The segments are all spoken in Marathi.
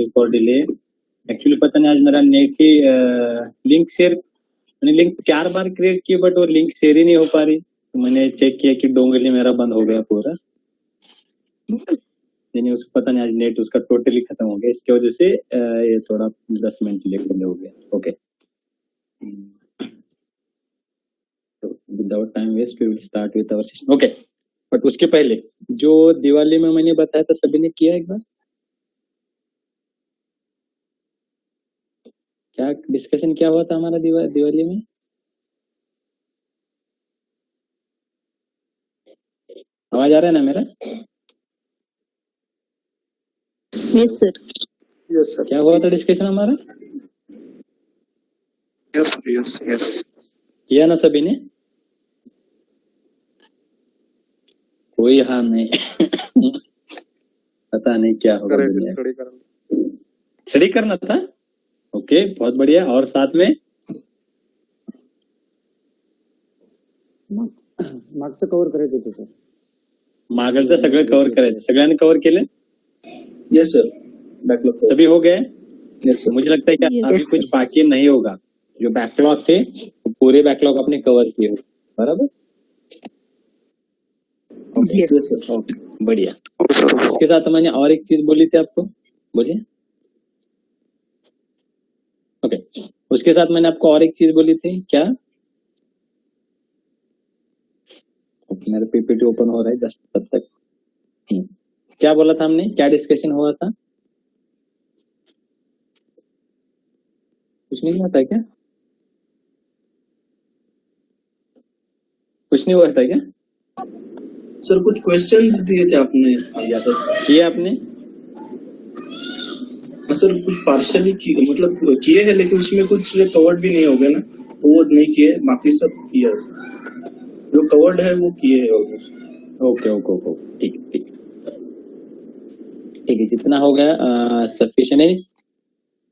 Sorry for delay. एक्चुअली पता नहीं आज मेरा नेट की लिंक शेयर, मैंने लिंक 4 बार क्रिएट की बट वो लिंक शेयर ही नहीं हो पा रही। तो मैंने चेक किया कि डोंगली मेरा बंद हो गया पूरा, यानी उसको पता नहीं आज नेट उसका टोटली खत्म हो गया, इसकी वजह से ये थोड़ा 10 मिनट लेट हो गया। ओके, तो without time waste we will start with our session. Okay, but उसके पहले जो दिवाली में मैंने बताया था सभी ने किया एक बार? क्या डिस्कशन क्या हुआ था हमारा दिवाली में? आवाज आ रहा है ना मेरा? Yes sir. Yes sir. क्या हुआ था डिस्कशन हमारा? यस यस यस किया ना सभी ने? कोई हाँ नहीं पता नहीं क्या होगा। स्टडी करना था। ओके, बहुत बढ़िया। और साथ में मागचं कव्हर करायचं होतं सर. मागचं सगळं कव्हर करायचं. सगळ्यांनी कव्हर केलं? यस सर, बैकलॉग सभी हो गए? Yes sir. मुझे लगता है कि Yes, अभी sir. कुछ बाकी नहीं होगा। जो बैकलॉग थे वो पूरे बैकलॉग आपने कवर किए हो, बराबर? Yes sir. ओके, बढ़िया। सर उसके साथ मैंने और एक चीज बोली थी आपको, बोलिए। ओके, उसके साथ मैंने आपको और एक चीज बोली थी, क्या? मेरा पीपीटी ओपन हो रहा है जस्ट तब तक। क्या बोला था हमने? क्या डिस्कशन हुआ था? कुछ नहीं हुआ था क्या? कुछ नहीं हुआ था क्या? सर कुछ क्वेश्चंस दिए थे आपने या तो किए आपने? सर कुछ पार्शली मतलब किए हैं, लेकिन उसमें कुछ कवर्ड भी नहीं हो गया ना, तो वो नहीं किए, बाकी सब किया। जो कवर्ड है वो किए हैं ऑलमोस्ट। ओके ओके ओके, ठीक ठीक ठीक है, जितना हो गया सफिशिएंट है।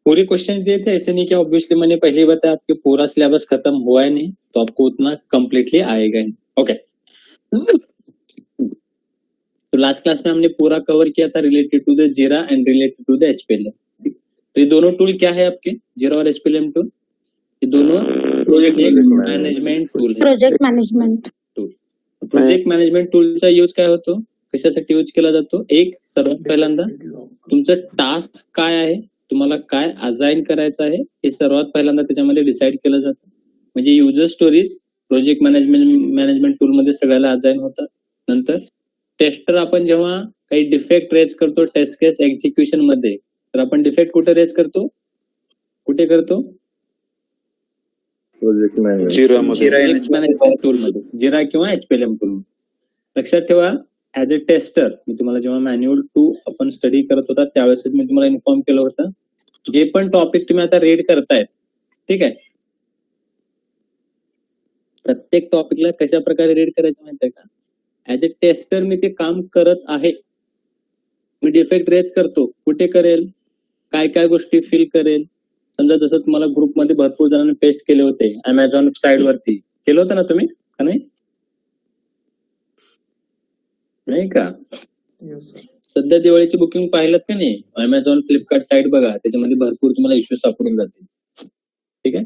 पूरे क्वेश्चन दिए थे, ऐसे नहीं कि ऑब्वियसली मैंने पहले ही बताया आपके पूरा सिलेबस खत्म हुआ है नहीं, तो आपको उतना कंप्लीटली आएगा ही। ओके, तो लास्ट क्लास में हमने पूरा कवर किया था related to the Jira and related to the HPLM. तो ये दोनों टूल क्या है आपके, जीरा और एचपीएलएम टूल? ये दोनं प्रोजेक्ट मॅनेजमेंट टूल आहे। Project management tool, project management टूलचा यूज काय होतो, कशासाठी यूज केला जातो? एक, सर्वात पहिल्यांदा तुमचं टास्क काय आहे, तुम्हाला काय असाइन करायचं आहे हे सर्वात पहिल्यांदा त्याच्यामध्ये डिसाइड केलं जातं. म्हणजे user stories project management tool मध्ये सगळ्याला असाइन होतात. नंतर टेस्टर, आपण जेव्हा काही डिफेक्ट रेज करतो टेस्ट केस एक्झिक्युशन मध्ये, तर आपण डिफेक्ट कुठे रेज करतो, कुठे करतो? प्रोजेक्ट जीरा मॅनेजमेंट टूल मध्ये, जीरा किंवा एचपीएलएम टूल. लक्षात ठेवा, ऍज अ टेस्टर मी तुम्हाला जेव्हा मॅन्युअल 2 आपण स्टडी करत होता त्यावेळेस मी तुम्हाला इन्फॉर्म केलं होतं, जे पण टॉपिक तुम्ही आता रीड करतायत, ठीक आहे, प्रत्येक टॉपिकला कशा प्रकारे रीड करायचं माहितीये का? ऍज अ टेस्टर मी ते काम करत आहे. मी डिफेक्ट रेज करतो, कुठे करेल, काय काय गोष्टी फिल करेल. समजा जसं तुम्हाला ग्रुपमध्ये भरपूर जणांनी पेस्ट केले होते अमेझॉन साइड वरती, केलं होतं ना तुम्ही का नाही? नाही का? सध्या दिवाळीची बुकिंग पाहिलं का नाही? अमेझॉन फ्लिपकार्ट साइट बघा, त्याच्यामध्ये भरपूर तुम्हाला इश्यूज सापडून जातील. ठीक आहे,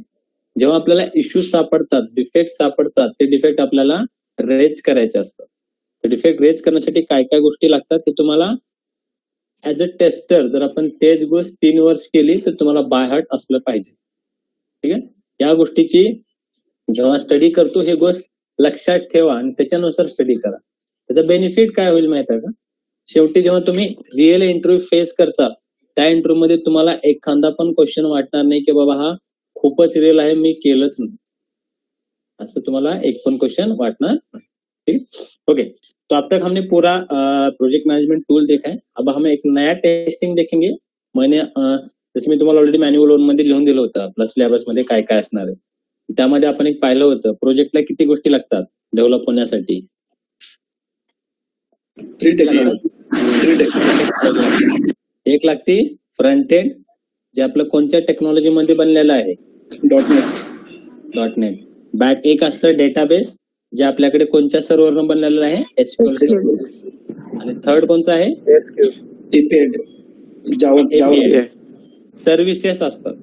जेव्हा आपल्याला इश्यूज सापडतात, डिफेक्ट सापडतात, ते डिफेक्ट आपल्याला रेज करायचे असतात. ते डिफेक्ट रेज करण्यासाठी काय काय गोष्टी लागतात ते तुम्हाला ऍज अ टेस्टर जर आपण तेच गोष्ट 3 वर्ष केली तर तुम्हाला बाय हार्ट असलं पाहिजे. ठीक आहे, या गोष्टीची जेव्हा स्टडी करतो हे गोष्ट लक्षात ठेवा आणि त्याच्यानुसार स्टडी करा. त्याचा बेनिफिट काय होईल माहिती आहे का? शेवटी जेव्हा तुम्ही रिअल इंटरव्ह्यू फेस करता त्या इंटरव्ह्यू मध्ये तुम्हाला एखादा पण क्वेश्चन वाटणार नाही की बाबा हा खूपच रिअल है, मैं केलंच नहीं, ऐसा तुम्हारा एक पण क्वेश्चन वाटना. ठीक, ओके. तो अब तक हमने पूरा प्रोजेक्ट मैनेजमेंट टूल देखा है. अब हम एक नया टेस्टिंग देखेंगे. मैंने जसं मी तुम्हाला ऑलरेडी मॅन्युअल 1 मध्ये लिहून दिलं होतं आपल्या सिलेबस मध्ये काय काय असणार आहे. त्यामध्ये आपण एक पाहिलं होतं प्रोजेक्टला किती गोष्टी लागतात डेव्हलप होण्यासाठी. 3 टेक्निक एक लागते फ्रंट एंड, जे आपलं कोणत्या टेक्नॉलॉजी मध्ये बनलेलं आहे, .NET. बॅक एक असतं डेटाबेस, जे आपल्याकडे कोणत्या सर्व्हरनं बनलेलं आहे, SQL. आणि थर्ड कोणचं आहे, जावा. सर्व्हिसेस असतात.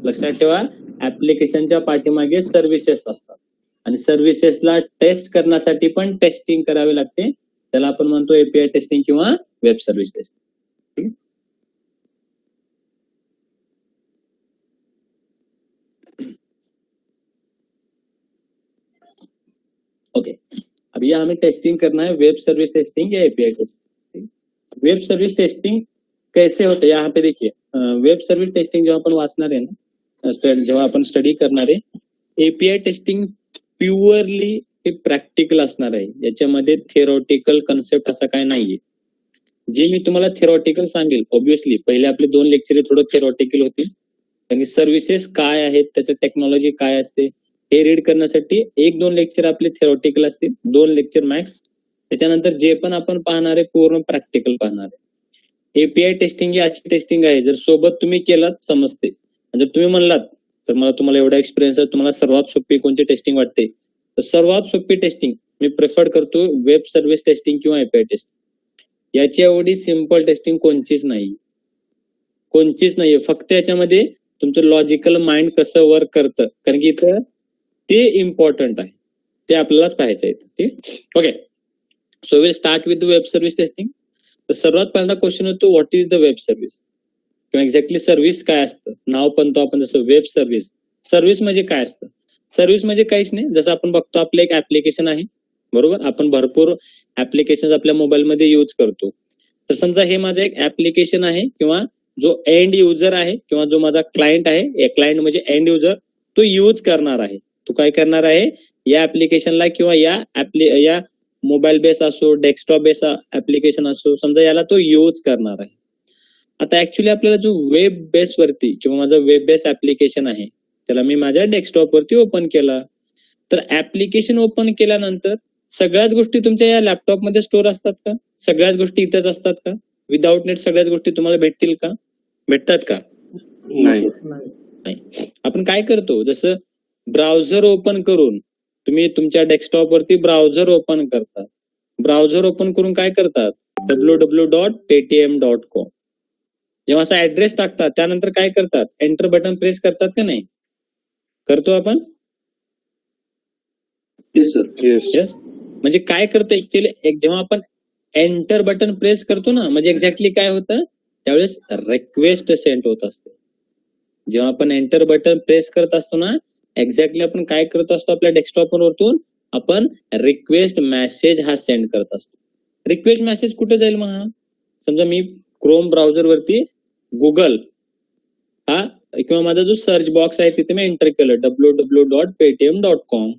लक्षात ठेवा, ऍप्लिकेशनच्या पाठीमागे सर्व्हिसेस असतात आणि सर्व्हिसेसला टेस्ट करण्यासाठी पण टेस्टिंग करावी लागते. त्याला आपण म्हणतो एपीआय टेस्टिंग किंवा वेब सर्व्हिस टेस्टिंग. ठीक है. ओके, अब ये हमें टेस्टिंग करना है, वेब सर्विस टेस्टिंग या API testing. Web service testing कैसे होते हैं, यहाँ पे देखिए. वेब सर्विस टेस्टिंग जेव्हा आपण वाचणार आहे ना, जेव्हा आपण स्टडी करणार आहे, एपीआय टेस्टिंग प्युअरली हे प्रॅक्टिकल असणार आहे. याच्यामध्ये थिअरॉटिकल कन्सेप्ट असा काय नाहीये. जे मी तुम्हाला थिअरॉटिकल सांगेल, ऑब्विसली पहिले आपले 2 लेक्चर थोडं थिअरॉटिकल होतील, कारण सर्व्हिसेस काय आहेत, त्याचं टेक्नॉलॉजी काय असते हे रीड करण्यासाठी 1-2 लेक्चर आपले थिअरॉटिकल असतील, 2 लेक्चर मॅक्स. त्याच्यानंतर जे पण आपण पाहणार आहे पूर्ण प्रॅक्टिकल पाहणार आहे. एपीआय टेस्टिंग ही अशी टेस्टिंग आहे, जर सोबत तुम्ही केलात समजते. जर तुम्ही म्हणलात तर मला तुम्हाला एवढा एक्सपिरियन्स आहे, तुम्हाला सर्वात सोपी कोणती टेस्टिंग वाटते, तर सर्वात सोपी टेस्टिंग मी प्रेफर करतो वेब सर्व्हिस टेस्टिंग किंवा एपीआय टेस्टिंग. याची एवढी सिंपल टेस्टिंग कोणचीच नाही, कोणचीच नाहीये. फक्त याच्यामध्ये तुमचं लॉजिकल माइंड कसं वर्क करतं, कारण की इथं ते इम्पॉर्टंट आहे, ते आपल्यालाच पाहायचं आहे. ठीक, okay. So will start with the web service testing. तर सर्वात पहिला क्वेश्चन होतो, what is the web service किंवा एक्झॅक्टली सर्व्हिस काय असतं. नाव पण तो आपण जसं वेब सर्व्हिस, सर्व्हिस म्हणजे काय असतं. सर्व्हिस म्हणजे काहीच नाही, जसं आपण बघतो आपलं एक ऍप्लिकेशन आहे, बरोबर. आपण भरपूर ऍप्लिकेशन आपल्या मोबाईलमध्ये यूज करतो. तर समजा हे माझं एक ऍप्लिकेशन आहे किंवा जो एंड युजर आहे किंवा जो माझा क्लायंट आहे, क्लायंट म्हणजे एंड युजर, तो यूज करणार आहे. तो काय करणार आहे, या ऍप्लिकेशनला किंवा या मोबाईल बेस असो, डेस्कटॉप बेस ऍप्लिकेशन असो, समजा याला तो यूज करणार आहे. आता ऍक्च्युली आपल्याला जो वेब बेस वरती किंवा माझं वेब बेस ऍप्लिकेशन आहे, त्याला मी माझ्या डेस्कटॉप वरती ओपन केला. तर ऍप्लिकेशन ओपन केल्यानंतर सगळ्याच गोष्टी तुमच्या या लॅपटॉप मध्ये स्टोअर असतात का, सगळ्याच गोष्टी इथेच असतात का, विदाउट नेट सगळ्याच गोष्टी तुम्हाला भेटतील का, भेटतात का, नाही. आपण काय करतो, जसं ब्राउझर ओपन करून तुम्ही तुमच्या डेस्कटॉप वरती ब्राउझर ओपन करतात. ब्राउझर ओपन करून काय करतात, www.paytm.com जेव्हा असा ऍड्रेस टाकतात, त्यानंतर काय करतात, एंटर बटन प्रेस करतात का नाही, करतो आपण. Yes sir. येस, म्हणजे काय करतो ऍक्च्युअली, जेव्हा आपण एंटर बटन प्रेस करतो ना, म्हणजे एक्झॅक्टली काय होतं, त्यावेळेस रिक्वेस्ट सेंड होत असते. जेव्हा आपण एंटर बटन प्रेस करत असतो ना, एक्झॅक्टली आपण काय करत असतो, आपल्या डेस्कटॉप वरतून आपण रिक्वेस्ट मेसेज हा सेंड करत असतो. रिक्वेस्ट मेसेज कुठे जाईल मग, समजा मी क्रोम ब्राउझर वरती गुगल हा किंवा माझा जो सर्च बॉक्स आहे तिथे मी एंटर केलं www.paytm.com.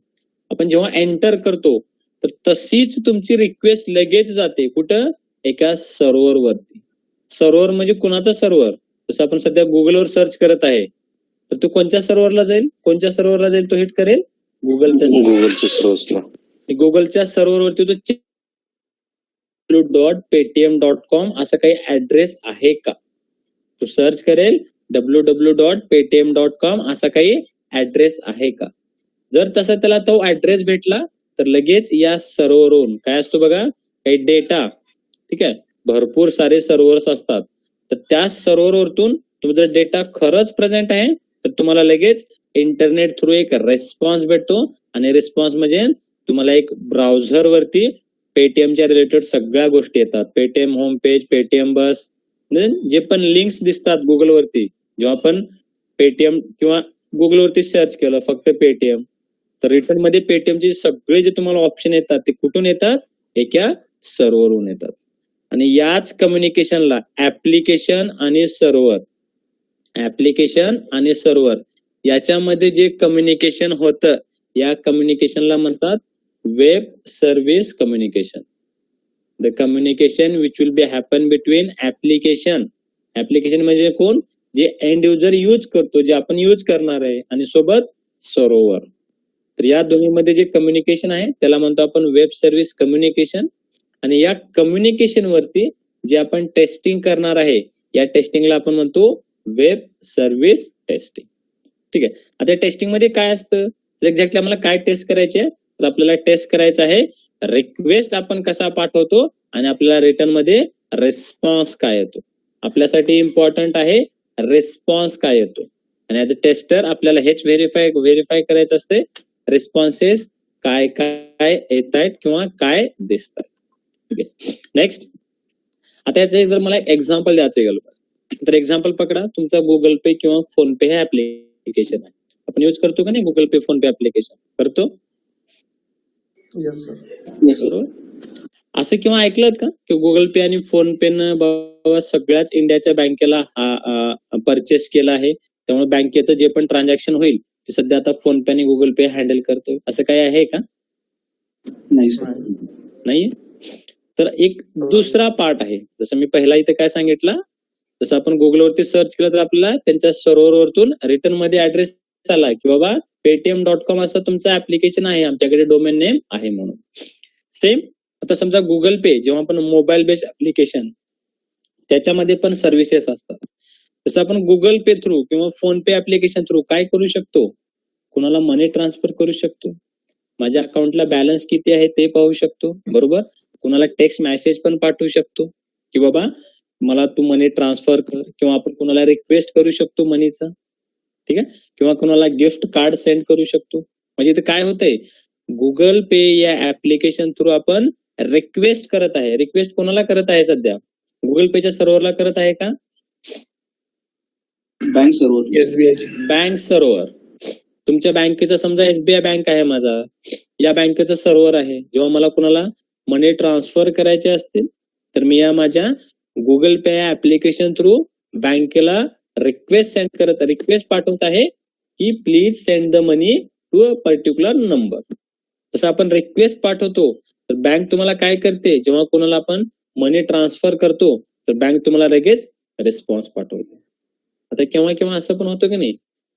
आपण जेव्हा एंटर करतो तर तशीच तुमची रिक्वेस्ट लगेच जाते कुठं, एका सर्व्हर वरती. सर्व्हर म्हणजे कुणाचा सर्व्हर, जसं आपण सध्या गुगलवर सर्च करत आहे, तर तो कोणत्या सर्व्हरला जाईल, कोणत्या सर्व्हरला जाईल, तो हिट करेल गुगलच्या सर्व्हरला. गुगलच्या सर्व्हरवरती तो www.paytm.com असा काही ऍड्रेस आहे का, तो सर्च करेल www.paytm.com असा काही ऍड्रेस आहे का. जर तसा त्याला तो ऍड्रेस भेटला तर लगेच या सर्व्हरवरून काय असतो बघा, काही डेटा, ठीक आहे, भरपूर सारे सर्व्हर्स असतात, तर त्या सर्व्हरवरतून तुमचा डेटा खरंच प्रेझेंट आहे तर तुम्हाला लगेच इंटरनेट थ्रू एक रिस्पॉन्स भेटतो. आणि रिस्पॉन्स म्हणजे तुम्हाला एक ब्राउझर वरती पेटीएमच्या रिलेटेड सगळ्या गोष्टी येतात, पेटीएम होम पेज, पेटीएम बस, जे पण लिंक्स दिसतात गुगल वरती. जेव्हा आपण पेटीएम किंवा गुगल वरती सर्च केलं फक्त पेटीएम, तर रिटर्न मध्ये पेटीएमचे सगळे जे तुम्हाला ऑप्शन येतात ते कुठून येतात, एका सर्व्हरवरून येतात. आणि याच कम्युनिकेशनला ऍप्लिकेशन आणि सर्व्हर याच्यामध्ये जे कम्युनिकेशन होतं, या कम्युनिकेशनला म्हणतात web service communication. The communication which will be happen between application म्हणजे कोण, जे एंड युजर यूज करतो, जे आपण यूज करणार आहे, आणि सोबत सर्व्हर. तर या दोन्हीमध्ये जे कम्युनिकेशन आहे त्याला म्हणतो आपण वेब सर्व्हिस कम्युनिकेशन. आणि या कम्युनिकेशन वरती जे आपण टेस्टिंग करणार आहे, या टेस्टिंगला आपण म्हणतो वेब सर्व्हिस टेस्टिंग. ठीक आहे. आता टेस्टिंग मध्ये काय असतं, एक्झॅक्टली आम्हाला काय टेस्ट करायचे, तर आपल्याला टेस्ट करायचं आहे रिक्वेस्ट आपण कसा पाठवतो आणि आपल्याला रिटर्न मध्ये रिस्पॉन्स काय येतो. आपल्यासाठी इम्पॉर्टंट आहे रिस्पॉन्स काय येतो. आणि ऍज अ टेस्टर आपल्याला हेच व्हेरीफाय करायचं असते रिस्पॉन्सेस काय काय येत आहेत किंवा काय दिसतात. Okay, next. आता याचं जर मला एक्झाम्पल द्यायचं गेलं तर एक्झाम्पल पकडा, तुमचा गुगल पे किंवा फोन पे हे ऍप्लिकेशन आहे. आपण यूज करतो का नाही गुगल पे फोन पे ऍप्लिकेशन? करतो. Yes, sir. बरोबर. असं किंवा ऐकलं का की गुगल पे आणि फोन पे न बाबा सगळ्याच इंडियाच्या बँकेला परचेस केला आहे, त्यामुळे बँकेचं जे पण ट्रान्झॅक्शन होईल ते सध्या आता फोन पे आणि गुगल पे हँडल करतोय, असं काही आहे का? नाही सर. नाही. तर एक दुसरा पार्ट आहे, जसं मी पहिला इथे काय सांगितलं, जसं आपण गुगलवरती सर्च केलं तर आपल्याला त्यांच्या सर्व्हरवरतून रिटर्न मध्ये ऍड्रेस आला की बाबा paytm.com असं तुमचं ऍप्लिकेशन आहे, आमच्याकडे डोमेन नेम आहे म्हणून. सेम आता समजा गुगल पे जेव्हा आपण मोबाईल बेस्ड ऍप्लिकेशन त्याच्यामध्ये पण सर्व्हिसेस असतात, तसं आपण गुगल पे थ्रू किंवा फोन पे ऍप्लिकेशन थ्रू काय करू शकतो, कुणाला मनी ट्रान्सफर करू शकतो, माझ्या अकाउंटला बॅलन्स किती आहे ते पाहू शकतो, बरोबर. कुणाला टेक्स्ट मेसेज पण पाठवू शकतो की बाबा मला तू मनी ट्रान्सफर कर, किंवा आपण कुणाला रिक्वेस्ट करू शकतो मनीचं, ठीक आहे, किंवा कुणाला गिफ्ट कार्ड सेंड करू शकतो. म्हणजे इथे काय होतंय, गुगल पे या ऍप्लिकेशन थ्रू आपण रिक्वेस्ट करत आहे. रिक्वेस्ट कोणाला करत आहे सध्या? गुगल पेच्या सर्व्हरला करत आहे का? Bank server. SBI. Bank server. तुमच्या बँकेचा समजा SBI बँक आहे माझा, या बँकेचं सर्व्हर आहे. जेव्हा मला कुणाला मनी ट्रान्सफर करायचे असतील तर मी या माझ्या गुगल पे या ऍप्लिकेशन थ्रू बँकेला रिक्वेस्ट पाठवत आहे की please send the money to a particular number. तसं आपण रिक्वेस्ट पाठवतो तर बँक तुम्हाला काय करते, जेव्हा कोणाला आपण मनी ट्रान्सफर करतो तर बँक तुम्हाला लगेच रिस्पॉन्स पाठवते. आता केव्हा केव्हा असं पण होतं की नाही,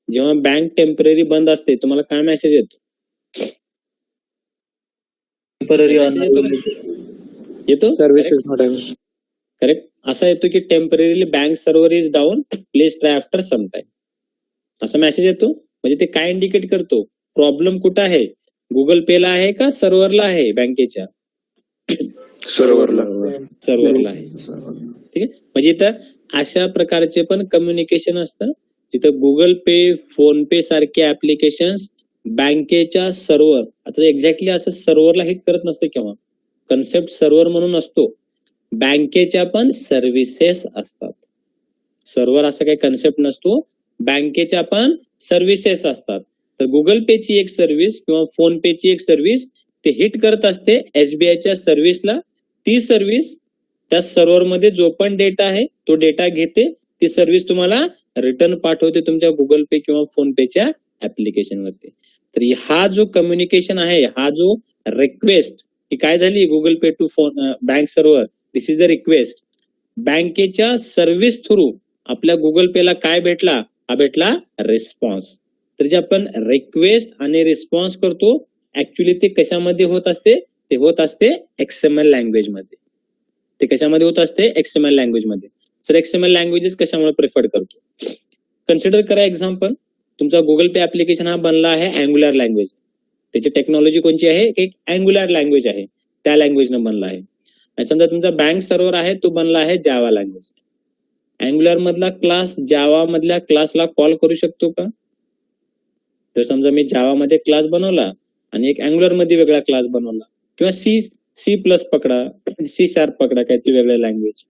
जेव्हा बँक टेम्पररी बंद असते तुम्हाला काय मेसेज येतो? येतो Services not available. करेक्ट. असा येतो की temporarily bank server is down, please try after some time, असा मेसेज येतो. म्हणजे ते काय इंडिकेट करतो, प्रॉब्लेम कुठं आहे, गुगल पेला आहे का सर्व्हरला आहे, बँकेच्या सर्व्हरला. आहे. ठीक आहे. म्हणजे इथं अशा प्रकारचे पण कम्युनिकेशन असतं जिथं गुगल पे फोन पे सारखे ऍप्लिकेशन बँकेच्या सर्व्हर, आता एक्झॅक्टली असं सर्व्हरला हिट करत नसते केव्हा, कन्सेप्ट सर्व्हर म्हणून असतो, बँकेच्या पण सर्व्हिसेस असतात. सर्व्हर असं काही कन्सेप्ट नसतो, बँकेच्या पण सर्व्हिसेस असतात. तर गुगल पेची एक सर्व्हिस किंवा फोन पेची एक सर्व्हिस ते हिट करत असते SBIच्या सर्व्हिसला. ती सर्व्हिस त्या सर्व्हर मध्ये जो पण डेटा आहे तो डेटा घेते, ती सर्व्हिस तुम्हाला रिटर्न पाठवते तुमच्या गुगल पे किंवा फोन पेच्या ऍप्लिकेशन वरती. तर हा जो कम्युनिकेशन आहे, हा जो रिक्वेस्ट ही काय झाली, Google pay to phone bank server, this is the request. बँकेच्या सर्व्हिस थ्रू आपल्या गुगल पेला काय भेटला, हा भेटला रिस्पॉन्स. तर जे आपण रिक्वेस्ट आणि रिस्पॉन्स करतो ऍक्च्युली ते कशामध्ये होत असते, ते होत असते XML लँग्वेज मध्ये. ते कशामध्ये होत असते, XML लँग्वेज मध्ये. सर XML लँग्वेजेस कशामुळे प्रिफर करतो, कन्सिडर करा एक्झाम्पल, तुमचा गुगल पे ऍप्लिकेशन हा बनला आहे अँग्युलर लँग्वेज, त्याची टेक्नॉलॉजी कोणची आहे, एक अँग्युलर लँग्वेज आहे, त्या लँग्वेजनं बनला आहे. आणि समजा तुमचा बँक सर्व्हर आहे तो बनला आहे जावा लँग्वेज. अँग्युलर मधला क्लास जावा मधल्या क्लासला कॉल करू शकतो का? तर समजा मी जावा मध्ये क्लास बनवला आणि एक अँग्युलर मध्ये वेगळा क्लास बनवला, किंवा सी प्लस पकडा, C# पकडा, काहीतरी वेगळ्या लँग्वेज,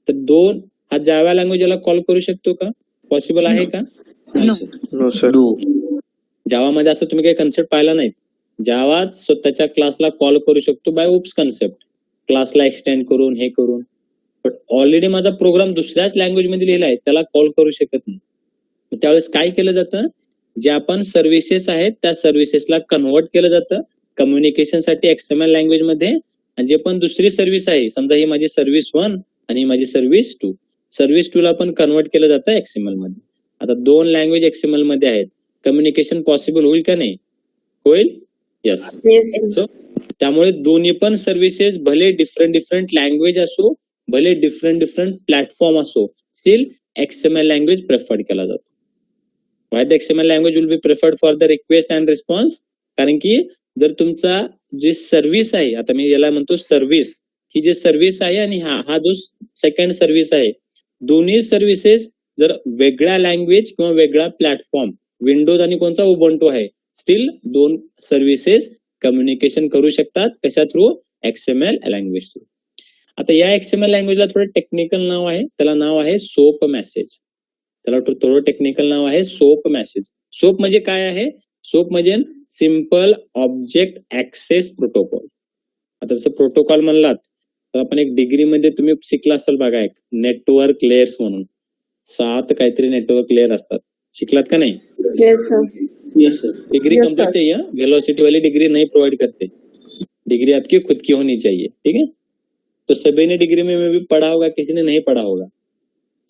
तर दोन हा जावा लँग्वेज याला कॉल करू शकतो का? पॉसिबल आहे का? No sir. जावा मध्ये असं तुम्ही काही कन्सेप्ट पाहिला नाही. जावा स्वतःच्या क्लासला कॉल करू शकतो बाय ओप्स कन्सेप्ट, क्लासला एक्सटेंड करून हे करून. बट ऑलरेडी माझा प्रोग्राम दुसऱ्याच लँग्वेज मध्ये लिहिला आहे, त्याला कॉल करू शकत नाही. त्यावेळेस काय केलं जातं, जे आपण सर्व्हिसेस आहेत त्या सर्व्हिसेसला कन्व्हर्ट केलं जातं कम्युनिकेशन साठी XML लँग्वेज मध्ये. आणि जे पण दुसरी सर्व्हिस आहे, समजा ही माझी सर्व्हिस 1 आणि ही माझी सर्व्हिस 2, सर्व्हिस 2 ला पण कन्व्हर्ट केलं जातं XML मध्ये. आता दोन लँग्वेज XML मध्ये आहेत, कम्युनिकेशन पॉसिबल होईल का नाही? होईल. यस. सो त्यामुळे दोन्ही पण सर्व्हिसेस भले डिफरंट लँग्वेज असो, भले डिफरंट प्लॅटफॉर्म असो, स्टील XML लँग्वेज प्रेफर्ड केला जातो. Why the XML language will be preferred for the request and response, कारण की जर तुमचा जी सर्व्हिस आहे, आता मी याला म्हणतो सर्व्हिस, ही जी सर्व्हिस आहे आणि हा जो सेकंड सर्व्हिस आहे, दोन्ही सर्व्हिसेस जर वेगळा लँग्वेज किंवा वेगळा प्लॅटफॉर्म विंडोज आणि कोणता उबंटू आहे, स्टील दोन सर्व्हिसेस कम्युनिकेशन करू शकतात. कशा थ्रू? XML language through. आता या XML लँग्वेजला थोडं टेक्निकल नाव आहे, त्याला नाव आहे सोप मेसेज. त्याला थोडं टेक्निकल नाव आहे सोप मेसेज. सोप म्हणजे काय आहे? सोप म्हणजे सिम्पल ऑब्जेक्ट ऍक्सेस प्रोटोकॉल. आता जसं प्रोटोकॉल म्हणलात तर आपण एक डिग्रीमध्ये तुम्ही शिकला असाल बघा, एक नेटवर्क लेयर्स म्हणून 7 काहीतरी नेटवर्क लेयर असतात. शिकलात का नाही? Yes, sir. Yes sir. Degree Yes, complete sir. चाहिए. वेलोसिटी वाली डिग्री नहीं प्रोवाइड करते. डिग्री आपकी खुद की होनी चाहिए. ठीक है, तो सभी ने डिग्री में भी पढ़ा होगा, किसी ने नहीं पढ़ा होगा.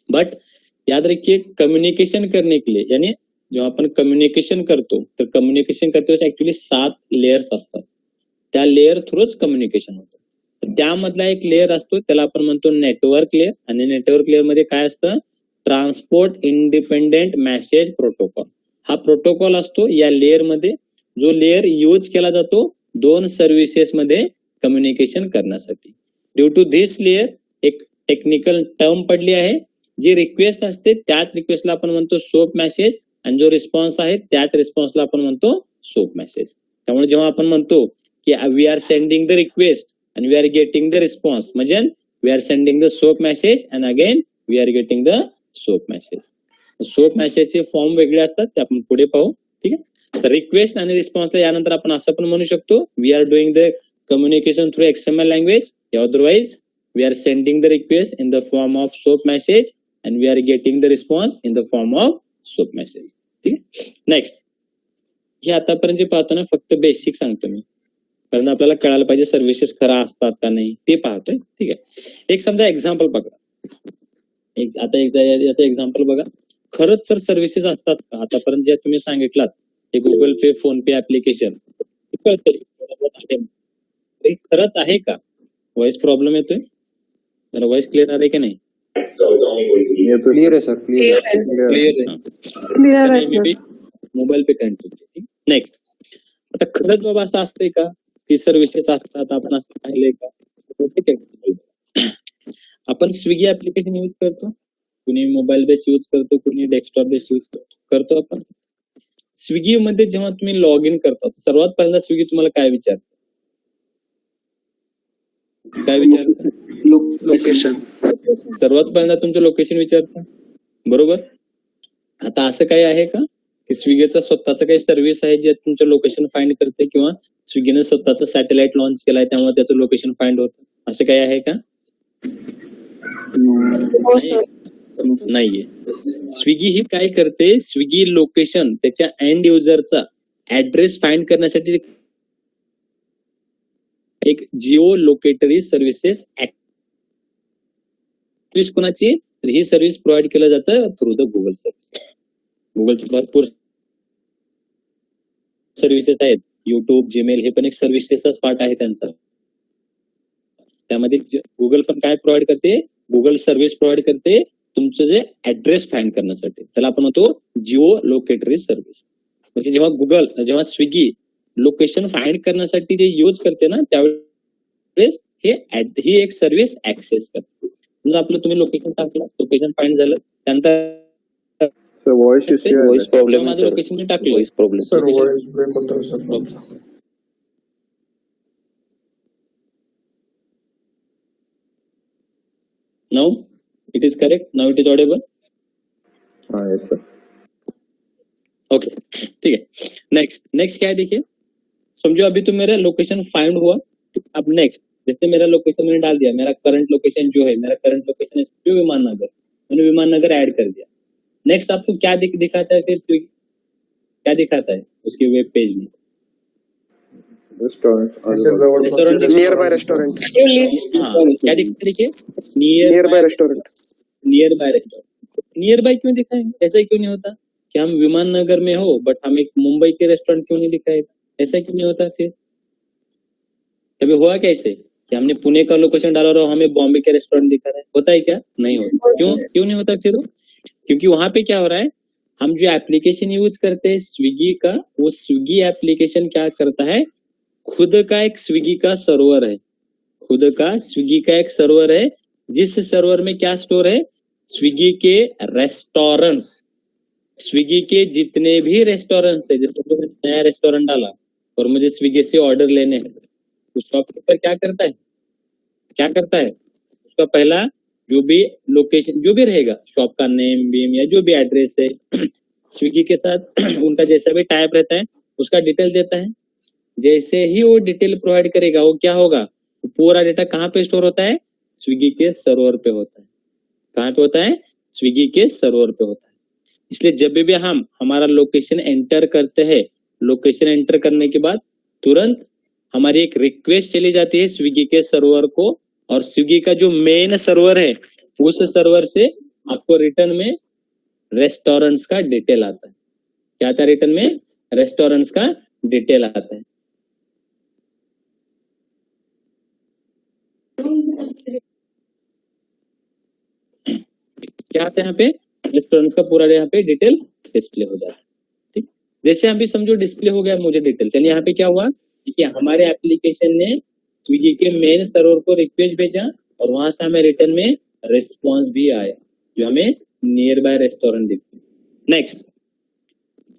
बट याद रखिए कम्युनिकेशन करने के लिए, यानी जेव्हा आपण कम्युनिकेशन करतो तर कम्युनिकेशन करते वेळेस ऍक्च्युली 7 लेयर्स असतात. त्या लेयर थ्रूच कम्युनिकेशन होतं. तर त्यामधला एक लेयर असतो त्याला आपण म्हणतो नेटवर्क लेयर. आणि नेटवर्क लेयर मध्ये काय असतं? ट्रान्सपोर्ट इंडिपेंडेंट मेसेज प्रोटोकॉल हा प्रोटोकॉल असतो या लेयर मध्ये, जो लेयर यूज केला जातो दोन सर्व्हिसेस मध्ये कम्युनिकेशन करण्यासाठी. ड्यू टू धिस लेयर एक टेक्निकल टर्म पडली आहे, जी रिक्वेस्ट असते त्याच रिक्वेस्टला आपण म्हणतो सोप मेसेज, आणि जो रिस्पॉन्स आहे त्याच रिस्पॉन्सला आपण म्हणतो सोप मेसेज. त्यामुळे जेव्हा आपण म्हणतो की we are sending the request and we are getting the response, म्हणजे we are sending the soap message and again we are getting the soap message. Soap मेसेजचे फॉर्म वेगळे असतात, ते आपण पुढे पाहू. ठीक आहे, तर रिक्वेस्ट आणि रिस्पॉन्सला यानंतर आपण असं पण म्हणू शकतो, we are doing the communication through XML language, otherwise we are sending the request in the form of soap message and we are getting the response in the form of soap message. ठीक आहे, नेक्स्ट. हे आतापर्यंत जे पाहतो ना फक्त बेसिक सांगतो मी, कारण आपल्याला कळायला पाहिजे सर्व्हिसेस खरा असतात का नाही ते पाहतोय. ठीक आहे, एक समजा एक्झाम्पल बघा. आता याचं एक्झाम्पल बघा. खरंच सर सर्व्हिसेस असतात का? आतापर्यंत जे तुम्ही सांगितलात ते गुगल पे, फोन पे ऍप्लिकेशन खरंच आहे का? व्हॉइस प्रॉब्लेम येतोय, जरा व्हॉइस क्लिअर आहे की नाही? क्लियर आहे सर, क्लियर आहे. Clear आहे, sir. मोबाईल पे कंटिन्यू. नेक्स्ट. आता खरंच बाबा असं असतंय का की सर्व्हिसेस असतात, आपण असं पाहिलंय का? आपण स्विगी ऍप्लिकेशन यूज करतो, कुणी मोबाईल बेस यूज करतो, कुणी डेस्कटॉप बेस यूज करतो. आपण स्विगी मध्ये जेव्हा तुम्ही लॉग इन करता सर्वात पहिल्यांदा स्विगी तुम्हाला काय विचारतं? लोकेशन. सर्वात पहिल्यांदा तुमचं लोकेशन विचारतं, बरोबर? आता असं काही आहे का की स्विगीचा स्वतःचा काही सर्व्हिस आहे जे तुमचं लोकेशन फाइंड करते, किंवा स्विगीने स्वतःचं सॅटेलाइट लॉन्च केलाय त्यामुळे त्याचं लोकेशन फाइंड होतं, असं काही आहे का? हो, sir. नाहीये. स्विगी ही काय करते, स्विगी लोकेशन त्याच्या एंड युजरचा ऍड्रेस फाइंड करण्यासाठी एक जिओ लोकेटरी सर्व्हिसेस कोणाची, तर ही सर्व्हिस प्रोव्हाइड केलं जातं थ्रू द गुगल सर्व्हिस. गुगलची भरपूर सर्व्हिसेस आहेत, युट्यूब, जीमेल हे पण एक सर्व्हिसेसचाच पार्ट आहे त्यांचा. त्यामध्ये गुगल पण काय प्रोव्हाइड करते, गुगल सर्व्हिस प्रोव्हाइड करते तुमचं जे ऍड्रेस फाइंड करण्यासाठी, त्याला आपण म्हणतो जिओ लोकेटरी सर्व्हिस. म्हणजे जेव्हा स्विगी लोकेशन फाइंड करण्यासाठी जे यूज करते ना त्यावेळेस ही एक सर्व्हिस ऍक्सेस करते. म्हणजे आपलं तुम्ही लोकेशन टाकलं, लोकेशन फाइंड झालं, त्यानंतर व्हॉइस प्रॉब्लेम माझं लोकेशन टाकलं, voice problem. Sir voice break होतोय sir. Now it is correct, now it is audible. हाँ यस सर. ओके, ठीक है. नेक्स्ट क्या है देखिए, समझो अभी तो मेरा लोकेशन फाइंड हुआ. अब नेक्स्ट, जैसे मेरा लोकेशन मैंने डाल दिया, मेरा करंट लोकेशन जो है, मेरा करंट लोकेशन है जो विमान नगर, मैंने विमान नगर ऐड कर दिया. नेक्स्ट आपको क्या दिखाता है फिर स्विगी, क्या दिखाता है उसके वेब पेज में? Restaurant, near by restaurant. You list. हाँ, क्या दिखता है देखिए, near by restaurant. Near by restaurant. Near by क्यों दिखाएंगे? ऐसा क्यों नहीं होता कि हम विमान नगर में हो बट हम एक मुंबई के रेस्टोरेंट क्यों नहीं दिखाएगा? ऐसा क्यों नहीं होता? फिर कभी हुआ कैसे कि हमने पुणे का लोकेशन डाला और हमें बॉम्बे के रेस्टोरेंट दिखा रहा है? होता है क्या? नहीं होता. क्यों नहीं होता फिर? क्योंकि वहां पे क्या हो रहा है, हम जो एप्लीकेशन यूज करते हैं स्विगी का, वो स्विगी एप्लीकेशन क्या करता है, खुद का एक स्विगी का सर्वर है, खुद का स्विगी का एक सर्वर है, जिस सर्वर में क्या स्टोर है, स्विगी के रेस्टोरेंट्स, स्विगी के जितने भी रेस्टोरेंट्स है, जैसे तुमने नया रेस्टोरेंट डाला और मुझे स्विगी से ऑर्डर लेने हैं, तो शॉपकीपर क्या करता है, उसका पहला जो भी लोकेशन जो भी रहेगा, शॉप का नेम बीम या जो भी एड्रेस है, स्विगी के साथ उनका जैसा भी टाइप रहता है उसका डिटेल देता है। जैसे ही वो डिटेल प्रोवाइड करेगा, वो क्या होगा, पूरा डेटा कहाँ पे स्टोर होता है, स्विगी के सर्वर पे होता है। कहाँ पे होता है, स्विगी के सर्वर पे होता है। इसलिए जब भी हम हमारा लोकेशन एंटर करते हैं, लोकेशन एंटर करने के बाद तुरंत हमारी एक रिक्वेस्ट चली जाती है स्विगी के सर्वर को, और स्विगी का जो मेन सर्वर है उस सर्वर से आपको रिटर्न में रेस्टोरेंट्स का डिटेल आता है। क्या आता है रिटर्न में, रेस्टोरेंट्स का डिटेल आता है। क्या आता है यहाँ पे, रेस्टोरेंट्स का पूरा यहाँ पे डिटेल डिस्प्ले हो जाता है। ठीक, जैसे अभी समझो डिस्प्ले हो गया मुझे डिटेल। चलिए यहाँ पे क्या हुआ कि हमारे एप्लीकेशन ने स्विगी के मेन सर्वर को रिक्वेस्ट भेजा और वहां से हमें रिटर्न में रिस्पॉन्स भी आया जो हमें नियर बाय रेस्टोरेंट दिखते। नेक्स्ट,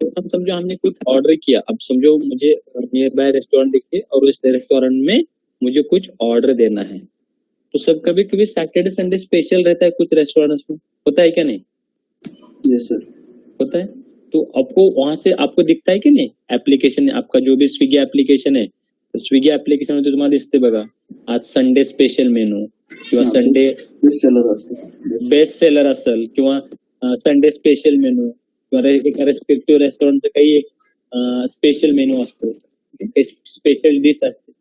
तो हम समझो हमने कुछ ऑर्डर किया। अब समझो मुझे नियर बाय रेस्टोरेंट दिखे और उस रेस्टोरेंट में मुझे कुछ ऑर्डर देना है, तो सब कभी कभी सैटरडे संडे स्पेशल रहता है कुछ रेस्टोरेंट्स में, होता है क्या नहीं? यस सर, होता है। तो आपको वहां से आपको दिखता है कि नहीं, एप्लीकेशन आपका जो भी स्विगी एप्लीकेशन है, स्विगी एप्लीकेशन मध्ये तुम्हाला दिसते बघा, आज संडे स्पेशल मेनू किंवा संडे बेस्ट सेलर असेल किंवा संडे स्पेशल मेनू किंवा एका रेस्पेक्टिव्ह रेस्टॉरंटचं काही एक स्पेशल मेनू असतो, स्पेशल डिश असते,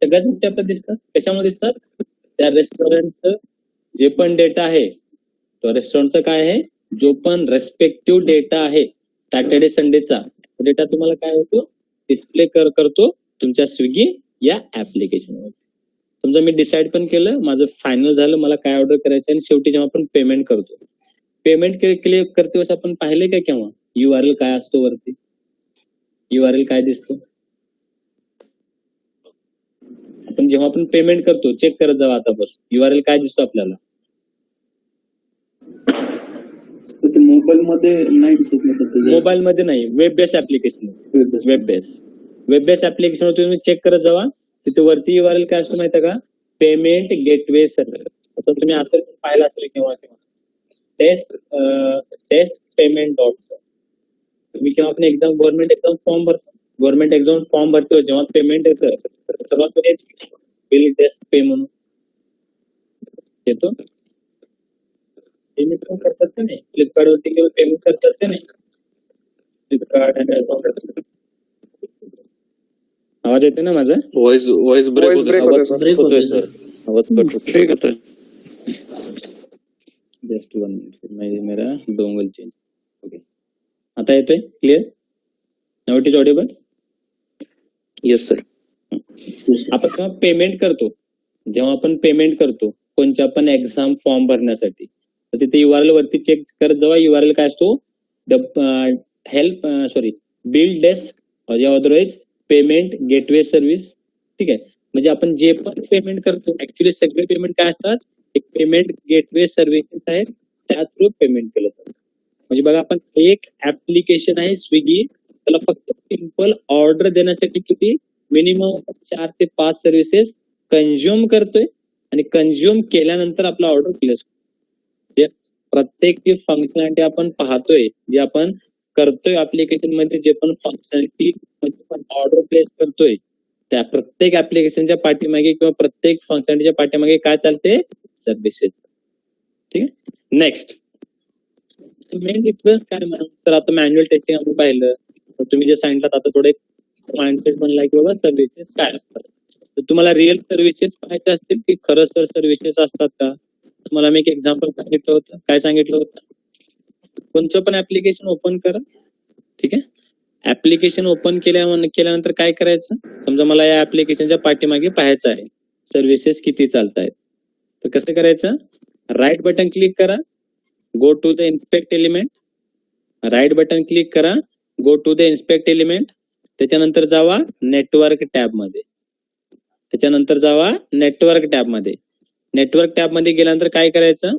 सगळ्याच गोष्टी आपल्याला दिसतात. कशामध्ये दिसतात, त्या रेस्टॉरंटचं जे पण डेटा आहे, तो रेस्टॉरंटचा काय आहे, जो पण रेस्पेक्टिव्ह डेटा आहे सॅटर्डे संडेचा डेटा तुम्हाला काय होतो, डिस्प्ले करतो तुमच्या स्विगी या ऍप्लिकेशनवर. समजा मी डिसाईड पण केलं, माझं फायनल झालं, मला काय ऑर्डर करायचं, आणि शेवटी जेव्हा आपण पेमेंट करतो, पेमेंट क्लिक करते वेळेस आपण पाहिले का केव्हा URL काय असतो वरती, URL काय दिसतो, आपण जेव्हा आपण पेमेंट करतो चेक करत जावा आतापासून URL काय दिसतो आपल्याला. मोबाईल मध्ये नाही दिसत नाही, मोबाईल मध्ये नाही, web based application, web based application तुम्ही चेक करत जावा, तिथे वरती URL काय असतो माहिती का, पेमेंट गेटवे सर्व्हर. आता तुम्ही आता पाहिला असेल केव्हा टेस्ट पेमेंट .com. तुम्ही केव्हा आपण एक्झाम गव्हर्नमेंट एक्झाम फॉर्म भरतो, जेव्हा पेमेंट येतं सर्वात बिल टेस्ट पे म्हणून येतो, पेमेंट पण करतात का नाही, फ्लिपकार्ट वरती किंवा पेमेंट करतात का नाही, फ्लिपकार्ट आणि आवाज येते ना माझा, व्हॉइस ब्रेक होतोय सर. आवाज कट होतोय. जस्ट 1 मिनिट, मेरा डोंगल चेंज. ओके, आता येतोय clear, now it is Audible. Yes sir. आपण जेव्हा पेमेंट करतो कोणत्या पण एक्झाम फॉर्म भरण्यासाठी, तर तिथे URL वरती चेक करत जावा, URL काय असतो, बिल डेस्क या अदरवाईज पेमेंट गेटवे सर्व्हिस. ठीक आहे, म्हणजे आपण जे पण पेमेंट करतो ऍक्च्युली सगळे पेमेंट काय असतात, एक पेमेंट गेटवे सर्व्हिसेस आहेत, त्या थ्रू पेमेंट केलं जातं. म्हणजे बघा, आपण एक ऍप्लिकेशन आहे स्विगी, त्याला फक्त सिंपल ऑर्डर देण्यासाठी किती मिनिमम 4 ते 5 सर्व्हिसेस कंझ्युम करतोय, आणि कंझ्युम केल्यानंतर आपला ऑर्डर प्लेस होतो. प्रत्येक जी फंक्शनॅलिटी आपण पाहतोय, जे आपण करतोय ऍप्लिकेशन मध्ये, जे पण फंक्शनॅलिटी ऑर्डर प्लेस करतोय, त्या प्रत्येक ऍप्लिकेशनच्या पाठीमागे किंवा प्रत्येक फंक्शनॅलिटीच्या पाठीमागे काय चालते, सर्व्हिसेस. ठीक आहे, नेक्स्ट मेन डिफरन्स काय म्हणून, तर आता मॅन्युअल टेस्टिंग आपण पाहिलं, तर तुम्ही जे सांगितलं आता थोडे माइंडसेट बनलाय की बाबा सर्व्हिसेस काय असतात. तर तुम्हाला रिअल सर्व्हिसेस पाहायचे असतील की खरंच तर सर्व्हिसेस असतात का, तुम्हाला मी एक एक्झाम्पल सांगितलं होतं. काय सांगितलं होतं, कोणतं पण ऍप्लिकेशन ओपन करा. ठीक आहे, ऍप्लिकेशन ओपन केल्यानंतर काय करायचं, समजा मला या ऍप्लिकेशनच्या पाठीमागे पाहायचं आहे सर्व्हिसेस किती चालतायत, तर कसं करायचं, राईट बटन क्लिक करा, go to the inspect element, right button click करा, go to the inspect element, त्याच्यानंतर जावा नेटवर्क टॅब मध्ये, नेटवर्क टॅब मध्ये गेल्यानंतर काय करायचं,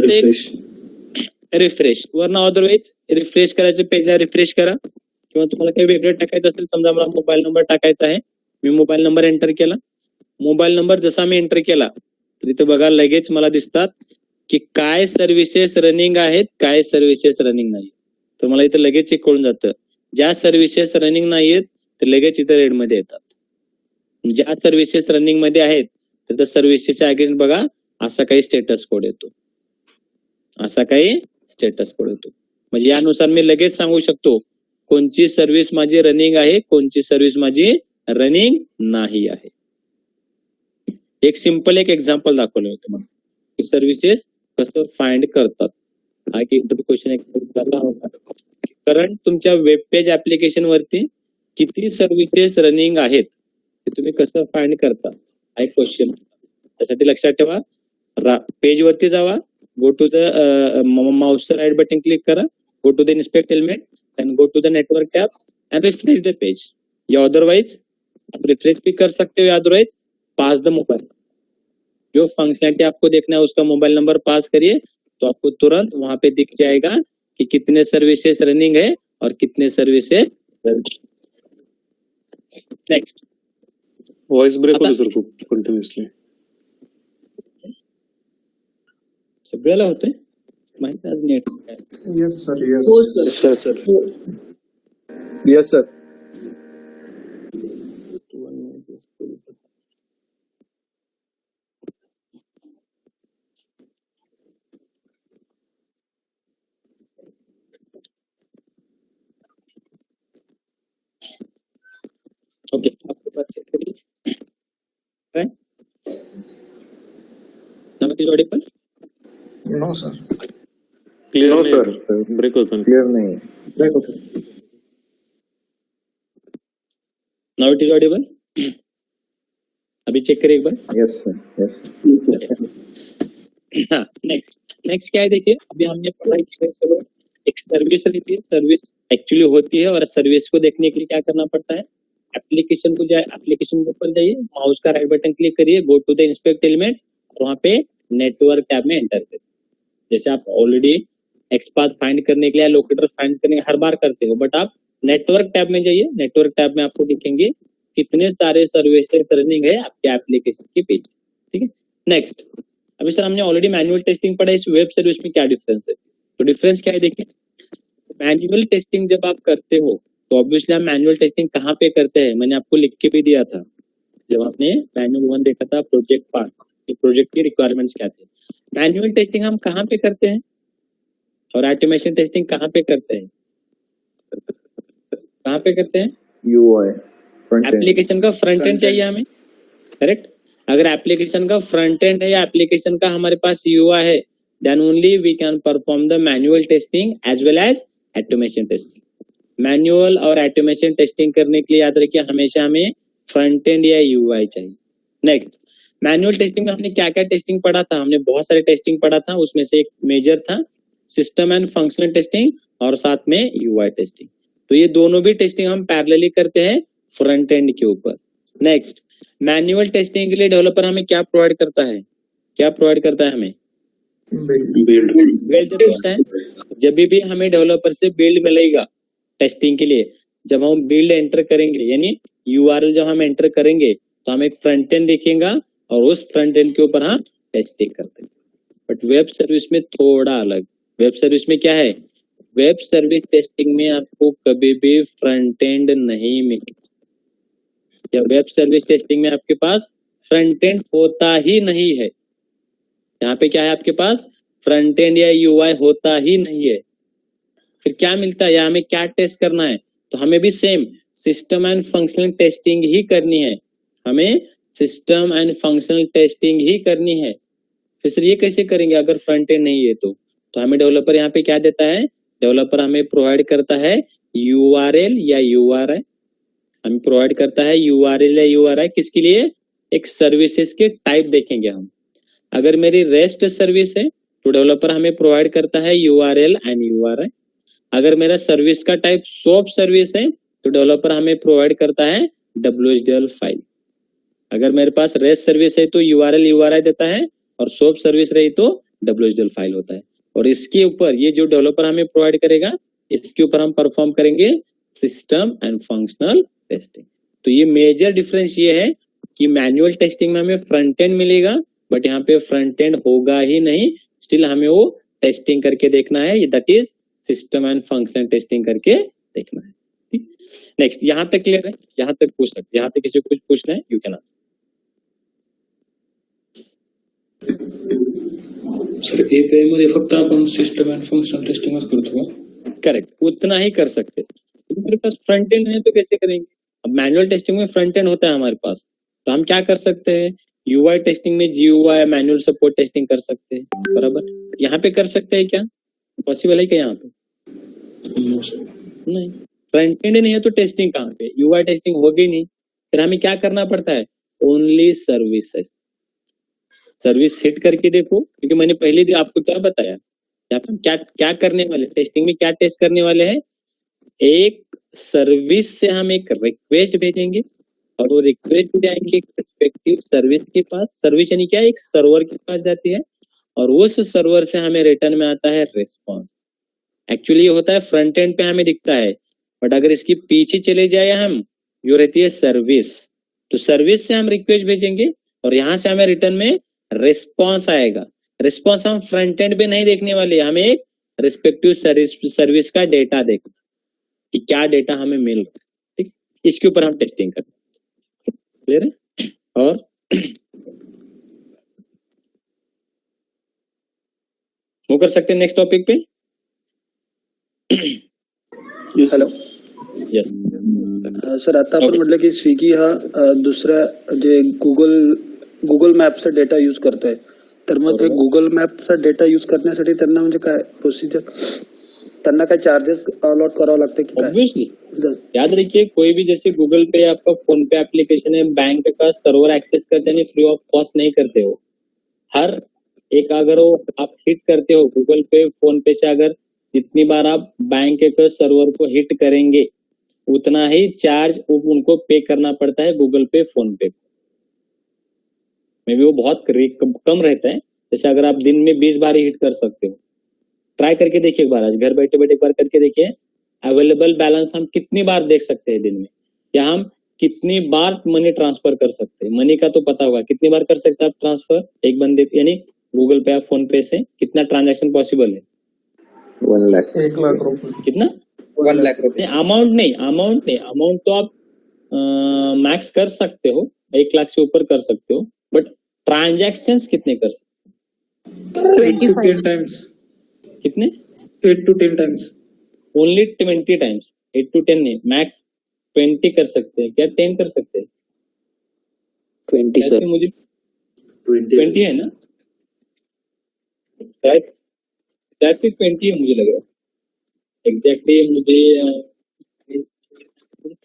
रिफ्रेश. रिफ्रेश, वरना अदरवाईज रिफ्रेश करायचं, पेजला रिफ्रेश करा, किंवा तुम्हाला काही वेगळं टाकायचं असेल, समजा मला मोबाईल नंबर टाकायचा आहे, मी मोबाईल नंबर एंटर केला. मोबाईल नंबर जसा मी एंटर केला तर इथे बघा लगेच मला दिसतात की काय सर्व्हिसेस रनिंग आहेत, काय सर्व्हिसेस रनिंग नाही. तर मला इथे लगेच चेक करून जातं. ज्या सर्व्हिसेस रनिंग नाहीयेत तर लगेच इथे रेड मध्ये येतात. ज्या सर्व्हिसेस रनिंग मध्ये आहेत तर त्या सर्व्हिसेसच्या अगेन्स्ट बघा असा काही स्टेटस कोड येतो, असा काही स्टेटस कोड येतो. म्हणजे यानुसार मी लगेच सांगू शकतो कोणची सर्व्हिस माझी रनिंग आहे, कोणची सर्व्हिस माझी रनिंग नाही आहे. एक सिंपल एक एक्झाम्पल दाखवलं होतं तुम्हाला की सर्व्हिसेस कसं फाइंड करतात. हा एक इंटरव्ह्यू क्वेश्चन एक्सपेक्ट होता. करंट तुमच्या वेब पेज ऍप्लिकेशन वरती किती सर्व्हिसेस रनिंग आहेत ते तुम्ही कसं फाइंड करता, हा एक क्वेश्चन. त्यासाठी लक्षात ठेवा, पेज वरती जावा, गो टू द माउसचं राईट बटन क्लिक करा, go to the inspect element and go to the network tab and refresh the page. या otherwise आप रिफ्रेश भी कर सकते हो, अदरवाइज पास द मोबाइल. जो फंक्शनलिटी आपको देखना है उसका मोबाइल नंबर पास करिए तो आपको तुरंत वहां पे दिख जाएगा कि कितने सर्विसेज रनिंग है और कितने सर्विसेज. नेक्स्ट, व्हॉइस ब्रेक होतो सर खूप कंटिन्युअसली. सगळ्याला होतंय माहिती आज नेट. Yes, sir. Yes. हो sir. Sir sir yes sir. Okay, आपको बात चेक करिए. काय नमस्ते जोड़ी पर No, sir. क्लिअर No, नाही sir. सर, ब्रेक होतो. क्लिअर नाही. Break होतो. Now it is audible. अभी चेक करिए एक बार. Yes sir. येस. हाँ, नेक्स्ट क्या है देखिए, अभी हमने पढ़ा कि एक सर्विस रहती है, सर्विस एक्चुअली होती है और सर्विस को देखने के लिए क्या करना पड़ता है, एप्लीकेशन को जाए, एप्लीकेशन के ऊपर जाइए, माउस का राइट बटन क्लिक करिए, go to the inspect element और वहाँ पे नेटवर्क टैब में एंटर करिए. जैसे आप ऑलरेडी एक्सपाथ फाइंड करने के लिए, लोकेटर फाइंड करने हर बार करते हो, बट आप नेटवर्क टैब में जाइए. नेटवर्क टैब में आपको दिखेंगे कितने सारे सर्विसेज रनिंग है आपके एप्लीकेशन के पेज. ठीक है. नेक्स्ट, अभी सर हमने ऑलरेडी मैनुअल टेस्टिंग पढ़ा, इस वेब सर्विस में क्या डिफरेंस है. तो डिफरेंस क्या है देखिए, मैनुअल टेस्टिंग जब आप करते हो तो ऑब्वियसली हम मैनुअल टेस्टिंग कहाँ पे करते हैं, मैंने आपको लिख के भी दिया था जब आपने मैनुअल 1 देखा था, प्रोजेक्ट पार्ट, प्रोजेक्ट की रिक्वायरमेंट्स क्या थे. मैनुअल टेस्टिंग हम कहाँ पे करते हैं और ऑटोमेशन टेस्टिंग कहाँ पे करते हैं, कहाँ पे करते हैं. UI front end. एप्लीकेशन का फ्रंट एंड चाहिए हमें, करेक्ट. अगर एप्लीकेशन का फ्रंट एंड है या एप्लीकेशन का हमारे पास UI है, then only we can perform the manual testing as well as automation testing. Manual और ऑटोमेशन टेस्टिंग करने के लिए याद रखिए हमेशा हमें फ्रंट एंड या UI चाहिए. नेक्स्ट, मैनुअल टेस्टिंग में हमने क्या क्या टेस्टिंग पढ़ा था, हमने बहुत सारे टेस्टिंग पढ़ा था, उसमें से एक मेजर था सिस्टम एंड फंक्शनल टेस्टिंग और साथ में UI टेस्टिंग. तो ये दोनों भी टेस्टिंग हम पैरेलली करते हैं फ्रंट एंड के ऊपर. नेक्स्ट, मैनुअल टेस्टिंग के लिए डेवलपर हमें क्या प्रोवाइड करता है, क्या प्रोवाइड करता है हमें, बिल्ड करता है. जब भी हमें डेवलपर से बिल्ड मिलेगा टेस्टिंग के लिए, जब हम बिल्ड एंटर करेंगे यानी URL जब हम एंटर करेंगे तो हमें एक फ्रंट एंड दिखेगा और उस फ्रंट एंड के ऊपर हम टेस्टिंग करते हैं. बट वेब सर्विस में थोड़ा अलग. वेब सर्विस में क्या है, वेब सर्विस टेस्टिंग में आपको कभी भी फ्रंट एंड नहीं मिलेगा. या वेब सर्विस टेस्टिंग में आपके पास फ्रंट एंड होता ही नहीं है. यहाँ पे क्या है आपके पास, फ्रंट एंड या UI होता ही नहीं है. फिर क्या मिलता है या हमें क्या टेस्ट करना है, तो हमें भी same system and functional testing ही करनी है. हमें सिस्टम एंड फंक्शनल टेस्टिंग ही करनी है. फिर सर ये कैसे करेंगे अगर फ्रंट एंड नहीं है तो हमें डेवलपर यहाँ पे क्या देता है, डेवलपर हमें प्रोवाइड करता है URL या URI. हमें प्रोवाइड करता है URL या URI किसके लिए, एक सर्विसेज के टाइप देखेंगे हम. अगर मेरी रेस्ट सर्विस है तो डेवलपर हमें प्रोवाइड करता है URL एंड URI. अगर मेरा सर्विस का टाइप सोप सर्विस है तो डेवलपर हमें प्रोवाइड करता है WSDL फाइल. अगर मेरे पास रेस्ट सर्विस है तो URL URI देता है और सोप सर्विस रही तो WSDL फाइल होता है। और इसके ऊपर ये जो डेवलपर हमें प्रोवाइड करेगा, इसके ऊपर हम परफॉर्म करेंगे सिस्टम एंड फंक्शनल टेस्टिंग। तो ये मेजर डिफरेंस ये है कि मैनुअल टेस्टिंग में हमें फ्रंट एंड मिलेगा, बट यहाँ पे फ्रंट एंड होगा ही नहीं, स्टिल हमें वो टेस्टिंग करके देखना है, that is system end function testing करके देखना है। नेक्स्ट, यहाँ तक क्लियर है? यहाँ तक पूछ सकते, यहाँ पे किसी को कुछ पूछना है, यू कैन। सर API मध्ये फक्त आपण सिस्टम एंड फंक्शनल टेस्टिंगच करतो का? करेक्ट, उतना ही कर सकते। हमारे पास फ्रंट एंड है तो कैसे करेंगे? अब मैनुअल टेस्टिंग में फ्रंट एंड होता है हमारे पास, तो हम क्या कर सकते हैं, UI टेस्टिंग में GUI मैनुअल सपोर्ट टेस्टिंग कर सकते हैं, बराबर। यहाँ पे कर सकते हैं क्या? पॉसिबल है क्या यहाँ पे? नहीं, फ्रंट एंड नहीं है तो टेस्टिंग कहाँ पे? UI टेस्टिंग होगी नहीं, फिर हमें क्या करना पड़ता है? Only services. सर्विस हिट करके देखो, क्योंकि मैंने पहले भी आपको क्या बताया, यहाँ पे क्या क्या करने वाले, टेस्टिंग में क्या टेस्ट करने वाले हैं। एक सर्विस से हम एक रिक्वेस्ट भेजेंगे और वो रिक्वेस्ट जाएंगे रिस्पेक्टिव सर्विस के पास। सर्विस यानी क्या, एक सर्वर के पास जाती है और उस सर्वर से हमें रिटर्न में आता है रिस्पॉन्स। एक्चुअली ये होता है फ्रंट एंड पे हमें दिखता है, बट अगर इसके पीछे चले जाए हम, जो रहती है सर्विस, तो सर्विस से हम रिक्वेस्ट भेजेंगे और यहाँ से हमें रिटर्न में रिस्पॉन्स आएगा। रिस्पॉन्स हम फ्रंट एंड पे नहीं देखने वाले, हमें एक रिस्पेक्टिव सर्विस का डेटा देखना कि क्या डेटा हमें मिल रहा है, ठीक। इसके ऊपर हम टेस्टिंग करते हैं, क्लियर है? और वो कर सकते हैं नेक्स्ट टॉपिक पे। हॅलो यस सर, आता आपण Okay. म्हटलं की स्विगी हा दुसऱ्या जे गुगल मॅपचा डेटा यूज करतोय, तर मग ते गुगल मॅपचा डेटा यूज करण्यासाठी त्यांना म्हणजे काय प्रोसिजर, त्यांना काय चार्जेस अलॉट करावं लागतं की काय? ऑब्वियसली याद रखिए, कोई भी जैसे गूगल पे, आपका फोन पे एप्लीकेशन है, बैंक का सर्वर एक्सेस करते हैं, फ्री ऑफ कॉस्ट नहीं करते हो। हर एक अगर वो आप हिट करते हो गूगल पे, फोन पे से, अगर जितनी बार आप बैंक के सर्वर को हिट करेंगे उतना ही चार्ज उनको पे करना पड़ता है गूगल पे, फोन पे। मे भी वो बहुत कम रहता है, जैसे अगर आप दिन में 20 बार ही हिट कर सकते हो। ट्राई करके देखिए एक बार, आज घर बैठे बैठे एक बार करके देखिए, अवेलेबल बैलेंस हम कितनी बार देख सकते हैं दिन में, या हम कितनी बार मनी ट्रांसफर कर सकते हैं। मनी का तो पता होगा, कितनी बार कर सकते हैं आप ट्रांसफर एक बंदे, यानी गूगल पे या फोन पे से कितना ट्रांजैक्शन पॉसिबल है? 1 लाख। 1 लाख रुपए। कितना? 1 लाख रुपये। अमाउंट नहीं, अमाउंट तो आप मैक्स कर सकते हो, 1 लाख से ऊपर कर सकते हो, बट ट्रांजैक्शन कितने कर सकते 25 10 times. हो? कितने? 8 to 10 times. Only 20 times, 8 to 10 नहीं, मैक्स 20 कर सकते हैं क्या? 10 कर सकते हैं? 20 सर। मुझे 20 है ना, शायद 20 है मुझे लग रहा है, एग्जैक्टली मुझे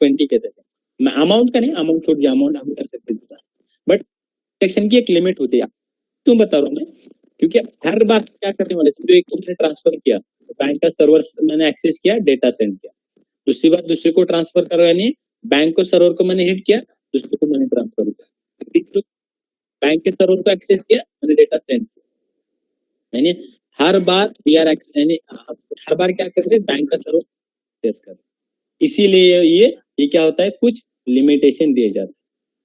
20 कहते हैं। अमाउंट का नहीं, अमाउंट छोड़ दिया, अमाउंट हम कर सकते हैं, बट सेक्शन की एक लिमिट होती है। क्यों बता रहा हूँ मैं? क्योंकि हर बार क्या करने वाले, समझो एक को मैंने ट्रांसफर किया, बैंक का सर्वर मैंने एक्सेस किया, डेटा सेंड किया, दूसरी बार दूसरे को ट्रांसफर करो, यानी बैंक को सर्वर को मैंने हिट किया, दूसरे को मैंने ट्रांसफर किया, बैंक के सर्वर को एक्सेस किया, मैंने डेटा सेंड किया, यानी हर बार यानी हर बार क्या करते हैं, बैंक का सर्वर एक्सेस कर। इसीलिए ये क्या होता है, कुछ लिमिटेशन दिए जाते हैं,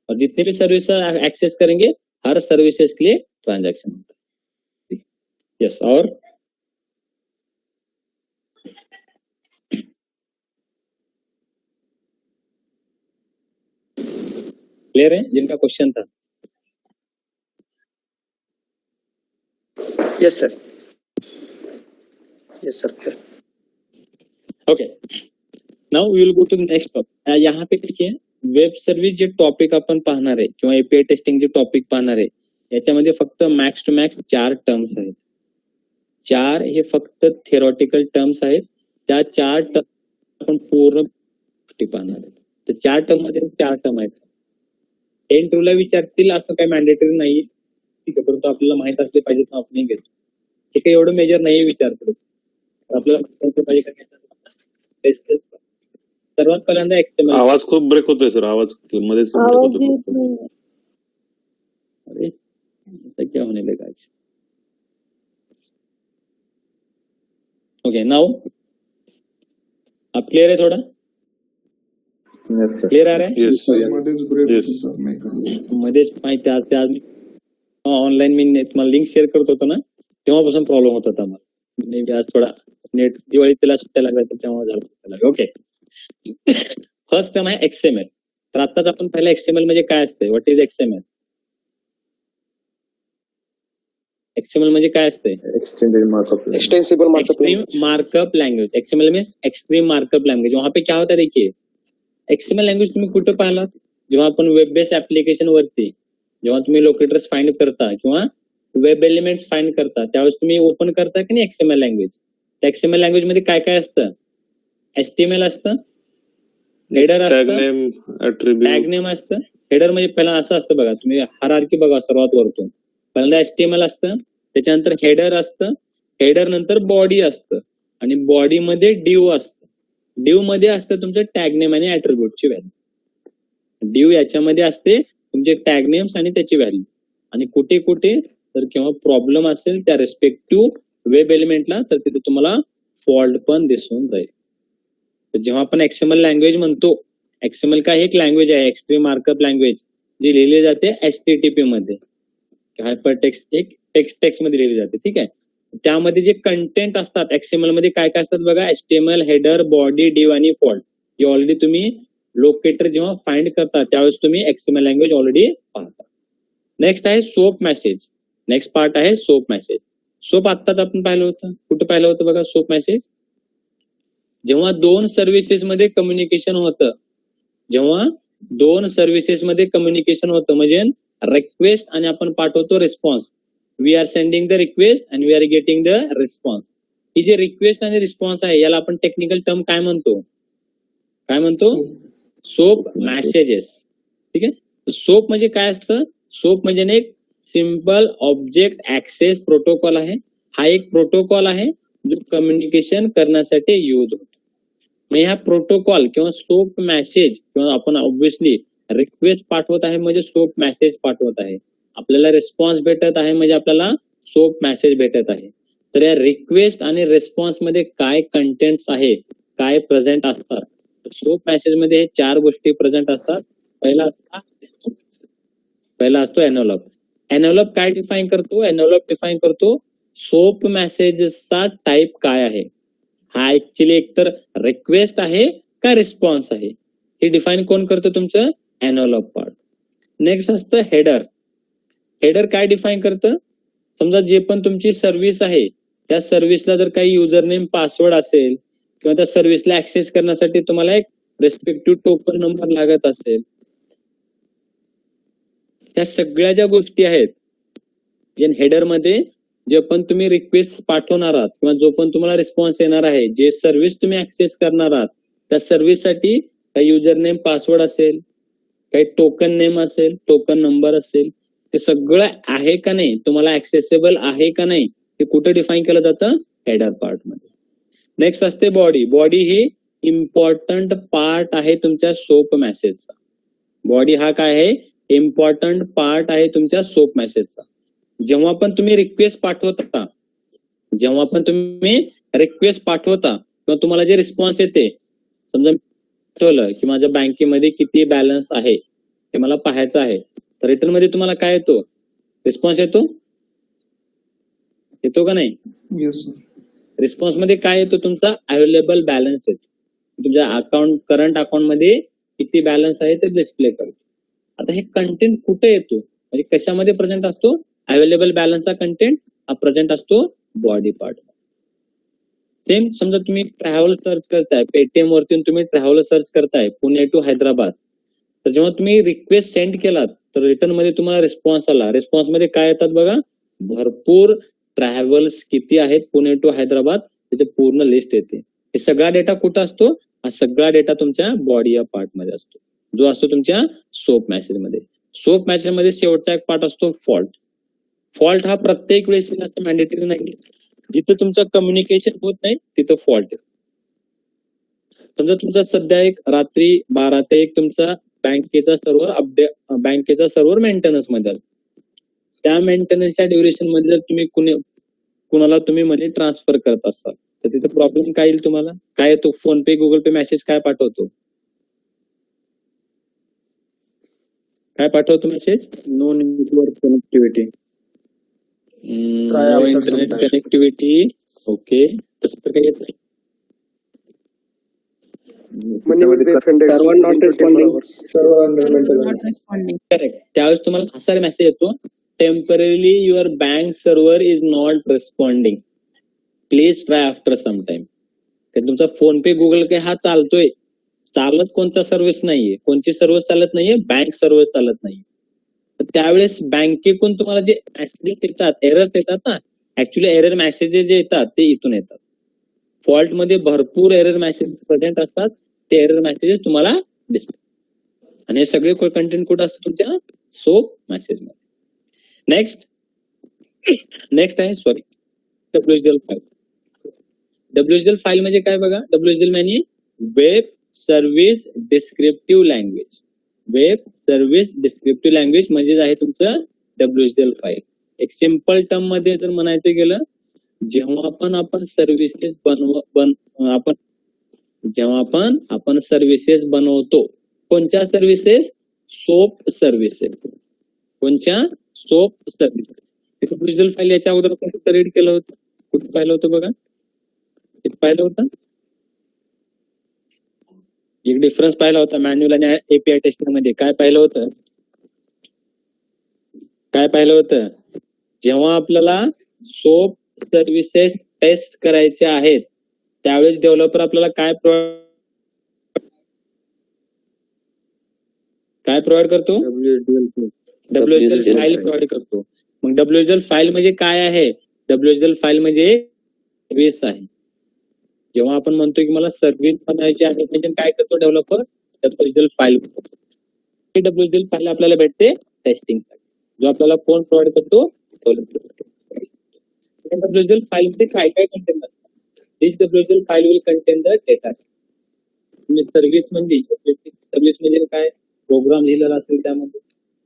और जितने भी सर्विस एक्सेस करेंगे हर सर्विसेज के लिए ट्रांजैक्शन होता है। यस, और क्लियर है जिनका क्वेश्चन था? Yes sir, yes sir. Okay, now we will go to next topic. यहाँ पे देखिए, वेब सर्व्हिस जे टॉपिक आपण पाहणार आहे किंवा एपीआय टेस्टिंग जे टॉपिक पाहणार आहे, याच्यामध्ये फक्त मॅक्स टू मॅक्स 4 टर्म्स आहेत। 4 हे फक्त थिअरॉटिकल टर्म्स आहेत, त्या 4 टर्म आपण पूर्ण गोष्टी पाहणार आहे। तर 4 टर्म मध्ये 4 टर्म आहेत। इंटरव्ह्यूला विचारतील असं काही मॅन्डेटरी नाही, ठीक आहे, परंतु आपल्याला माहित असले पाहिजे तर आपण नाही घेतो। हे काही एवढं मेजर नाही विचारतो, आपल्याला माहित पाहिजे का सर्वात पहिल्यांदा एक्सएमएल। आवाज खूप ब्रेक होतोय सर, आवाज मध्येच break आवाज होतोय. येत नाही। अरे ऐसा क्या होने लगा आज? ओके नाउ आप क्लियर आहे थोडा Yes, sir. क्लियर आ रहा है Yes. मध्येच ब्रेक Yes. होती सर नाही का मध्येच माहिती आज ऑनलाईन मी तुम्हाला लिंक शेअर करत होतो ना तेव्हापासून प्रॉब्लेम होत होता मला Maybe आज थोडा नेट दिवाळी तिला सुट्ट्या लागल्या तर तेव्हा झालं ओके फर्स्ट टर्म आहे एक्सएमएल तर आताच आपण पहिला एक्सएमएल म्हणजे काय असते व्हॉट इज एक्सएमएल एक्सएमएल म्हणजे काय असते Extended markup. Extensible markup extreme markup language XML means extreme markup language वहां पे क्या होता है देखिए एक्सएमएल लैंग्वेज तुम्ही कुठं पाहिलात जेव्हा आपण वेब बेस्ड ऍप्लिकेशन वरती जेव्हा तुम्ही लोकेटर्स फाइंड करता किंवा वेब एलिमेंट्स फाइंड करता त्यावेळेस तुम्ही ओपन करता की नाही एक्सएमएल लँग्वेज त्या एक्सएमएल लँग्वेज मध्ये काय काय असतं एचटीएमएल असतं हेडर Tag असतं name, attribute. टॅग नेम असतं हेडर म्हणजे पहिला असं असतं बघा तुम्ही हायरार्की बघा सर्वात वरतून पहिल्यांदा एचटीएमएल असतं त्याच्यानंतर हेडर असतं हेडर नंतर बॉडी असतं आणि बॉडी मध्ये डिव असतं डिव मध्ये असतं तुमचं टॅग नेम आणि ऍट्रिब्यूटची व्हॅल्यू डिव याच्यामध्ये असते तुमचे टॅग नेम्स आणि त्याची व्हॅल्यू आणि कुठे कुठे तर केव्हा प्रॉब्लेम असेल त्या रेस्पेक्टिव्ह वेब एलिमेंटला तर तिथे तुम्हाला फॉल्ट पण दिसून जाईल तर जेव्हा आपण एक्सएमएल लँग्वेज म्हणतो एक्सएमएल का एक लँग्वेज आहे एक्सट्रीम मार्कअप लँग्वेज जी लिहिली जाते HTTP मध्ये हायपर टेक्स्ट एक टेक्स्ट मध्ये लिहिली जाते ठीक आहे त्यामध्ये जे कंटेंट असतात एक्सएमएल मध्ये काय काय असतात बघा HTML हेडर बॉडी डिव आणि फॉल्ट हे ऑलरेडी तुम्ही लोकेटर जेव्हा फाइंड करता त्यावेळेस तुम्ही एक्सएमएल लँग्वेज ऑलरेडी पाहता नेक्स्ट आहे सोप मेसेज नेक्स्ट पार्ट आहे सोप मेसेज सोप आत्ताच आपण पाहिलं होतं कुठं पाहिलं होतं बघा सोप मेसेज जेव्हा दोन सर्व्हिसेस मध्ये कम्युनिकेशन होतं जेव्हा दोन सर्व्हिसेस मध्ये कम्युनिकेशन होतं म्हणजे रिक्वेस्ट आणि आपण पाठवतो response we are sending the request and we are getting the response ही जे रिक्वेस्ट आणि रिस्पॉन्स आहे याला आपण टेक्निकल टर्म काय म्हणतो सोप मेसेजेस ठीक आहे सोप म्हणजे काय असतं सोप म्हणजे एक सिम्पल ऑब्जेक्ट ऍक्सेस प्रोटोकॉल आहे हा एक प्रोटोकॉल आहे जो कम्युनिकेशन करण्यासाठी यूज होतो मग ह्या प्रोटोकॉल किंवा सोप मेसेज किंवा आपण ऑब्व्हियसली रिक्वेस्ट पाठवत आहे म्हणजे सोप मेसेज पाठवत आहे आपल्याला रिस्पॉन्स भेटत आहे म्हणजे आपल्याला सोप मेसेज भेटत आहे तर या रिक्वेस्ट आणि रिस्पॉन्स मध्ये काय कंटेंट्स आहे काय प्रेझेंट असतात सोप मेसेज मध्ये हे चार गोष्टी प्रेझेंट असतात पहिला असतो एनव्हलप काय डिफाईन करतो सोप मेसेजचा टाईप काय आहे हा ऍक्च्युली एकतर रिक्वेस्ट आहे का रिस्पॉन्स आहे हे डिफाईन कोण करतो तुमचं एनव्हलप पार्ट नेक्स्ट असतं हेडर काय डिफाईन करतं समजा जे पण तुमची सर्व्हिस आहे त्या सर्व्हिसला जर काही युजर नेम पासवर्ड असेल किंवा त्या सर्व्हिसला ऍक्सेस करण्यासाठी तुम्हाला एक रेस्पेक्टिव्ह टोकन नंबर लागत असेल त्या सगळ्या ज्या गोष्टी आहेत जे हेडर मध्ये जे पण तुम्ही रिक्वेस्ट पाठवणार आहात किंवा जो पण तुम्हाला रिस्पॉन्स येणार आहे जे सर्व्हिस तुम्ही ऍक्सेस करणार आहात त्या सर्व्हिससाठी काही युजर नेम पासवर्ड असेल काही टोकन नेम असेल टोकन नंबर असेल ते सगळं आहे का नाही तुम्हाला ऍक्सेसेबल आहे का नाही ते कुठे डिफाईन केलं जातं हेडर पार्ट मध्ये नेक्स्ट असते बॉडी ही इम्पॉर्टंट पार्ट आहे तुमच्या सोप मेसेजचा बॉडी हा काय आहे इम्पॉर्टंट पार्ट आहे तुमच्या सोप मेसेजचा जेव्हा पण तुम्ही रिक्वेस्ट पाठवता किंवा तुम्हाला जे रिस्पॉन्स येते समजा ठेवलं की माझ्या बँकेमध्ये किती बॅलन्स आहे हे मला पाहायचं आहे तर रिटर्न मध्ये तुम्हाला काय येतो रिस्पॉन्स येतो का नाही येस सर रिस्पॉन्स मध्ये काय येतो तुमचा अवेलेबल बॅलन्स येतो तुमच्या अकाउंट करंट अकाउंट मध्ये किती बॅलन्स आहे ते डिस्प्ले करतो आता हे कंटेंट कुठे येतो म्हणजे कशामध्ये प्रेझेंट असतो अवेलेबल बॅलन्सचा कंटेंट हा प्रेझेंट असतो बॉडी पार्ट सेम समजा तुम्ही ट्रॅव्हल सर्च करताय पेटीएम वरती तुम्ही ट्रॅव्हल सर्च करताय पुणे टू हैदराबाद तर जेव्हा तुम्ही रिक्वेस्ट सेंड केलात तर रिटर्न मध्ये तुम्हाला रिस्पॉन्स आला रिस्पॉन्स मध्ये काय येतात बघा भरपूर ट्रॅव्हल्स किती आहेत पुणे टू हैदराबाद त्याचे पूर्ण लिस्ट येते हे सगळा डेटा कुठं असतो हा सगळा डेटा तुमच्या बॉडी या पार्ट मध्ये असतो जो असतो तुमच्या सोप मेसेज मध्ये शेवटचा एक पार्ट असतो फॉल्ट हा प्रत्येक वेळेस मॅन्डेटरी नाही जिथं तुमचं कम्युनिकेशन होत नाही तिथं फॉल्ट आहे समजा तुमचा सध्या एक रात्री 12 ते 1 तुमचा बँकेचा सर्व्हर मेंटेनन्स मध्ये त्या मेंटेनन्सच्या ड्युरेशन मध्ये जर तुम्ही कुणाला तुम्ही मनी ट्रान्सफर करत असाल तर तिथे प्रॉब्लेम काय येईल तुम्हाला? काय येतो? PhonePe Google pay message काय पाठवतो? काय पाठवतो message? No network connectivity. Try no after some internet time. Connectivity. Okay, तसं तर काही येत नाही. Server not responding. Server under Not maintenance. responding. Correct. त्यावेळेस तुम्हाला असा मेसेज येतो, temporarily your bank server is not responding, please try after some time. तर तुमचा फोन पे गुगल पे हा चालतोय, चालत कोणता सर्व्हिस नाहीये, कोणची सर्व्हिस चालत नाहीये, बँक सर्व्हिस चालत नाहीये. तर त्यावेळेस बँकेकडून तुम्हाला जे मेसेजेस येतात, एरर येतात ना, ऍक्च्युली एरर मेसेजेस जे येतात ते इथून येतात. फॉल्ट मध्ये भरपूर एरर मेसेज प्रेझेंट असतात, ते एरर मेसेजेस तुम्हाला दिसतात. आणि हे सगळे कंटेंट कुठं असतं? तुमच्या सोप मेसेज मध्ये. नेक्स्ट आहे WSDL फाईल. WSDL फाईल म्हणजे काय बघा? WSDL म्हणजे web service descriptive language. Web service descriptive language म्हणजे आहे तुमचं WSDL फाईल. एक सिम्पल टर्म मध्ये जर म्हणायचं गेलं, जेव्हा आपण सर्व्हिसेस आपण सर्व्हिसेस बनवतो, कोणत्या सर्व्हिसेस? Soap services. कोणत्या? Soap services. WSDL फाईल याच्या अगोदर कसं रीड केलं होतं? कुठे पाहिलं होतं बघा? किती पाहिलं होतं? एक डिफरन्स पाहिला होता मॅन्युअल आणि API टेस्टिंग मध्ये. काय पाहिलं होतं? जेव्हा आपल्याला सोप सर्व्हिसेस टेस्ट करायचे आहेत, त्यावेळेस डेव्हलपर आपल्याला काय प्रोव्हाइड करतो? WSDL फाईल प्रोव्हाइड करतो. मग WSDL फाईल म्हणजे काय आहे? WSDL फाईल म्हणजे सर्व्हिस आहे. जेव्हा आपण म्हणतो की मला सर्व्हिस बनायची आहे, म्हणजे काय करतो developer? WSDL file. WSDL file आपल्याला भेटते टेस्टिंग साठी, जो आपल्याला कोण प्रोव्हाइड करतो? WSDL फाईल मध्ये काय कंटेंट असतात? दिस WSDL file will content the data. Service म्हणजे काय? प्रोग्राम लिहिलेला असेल, त्यामध्ये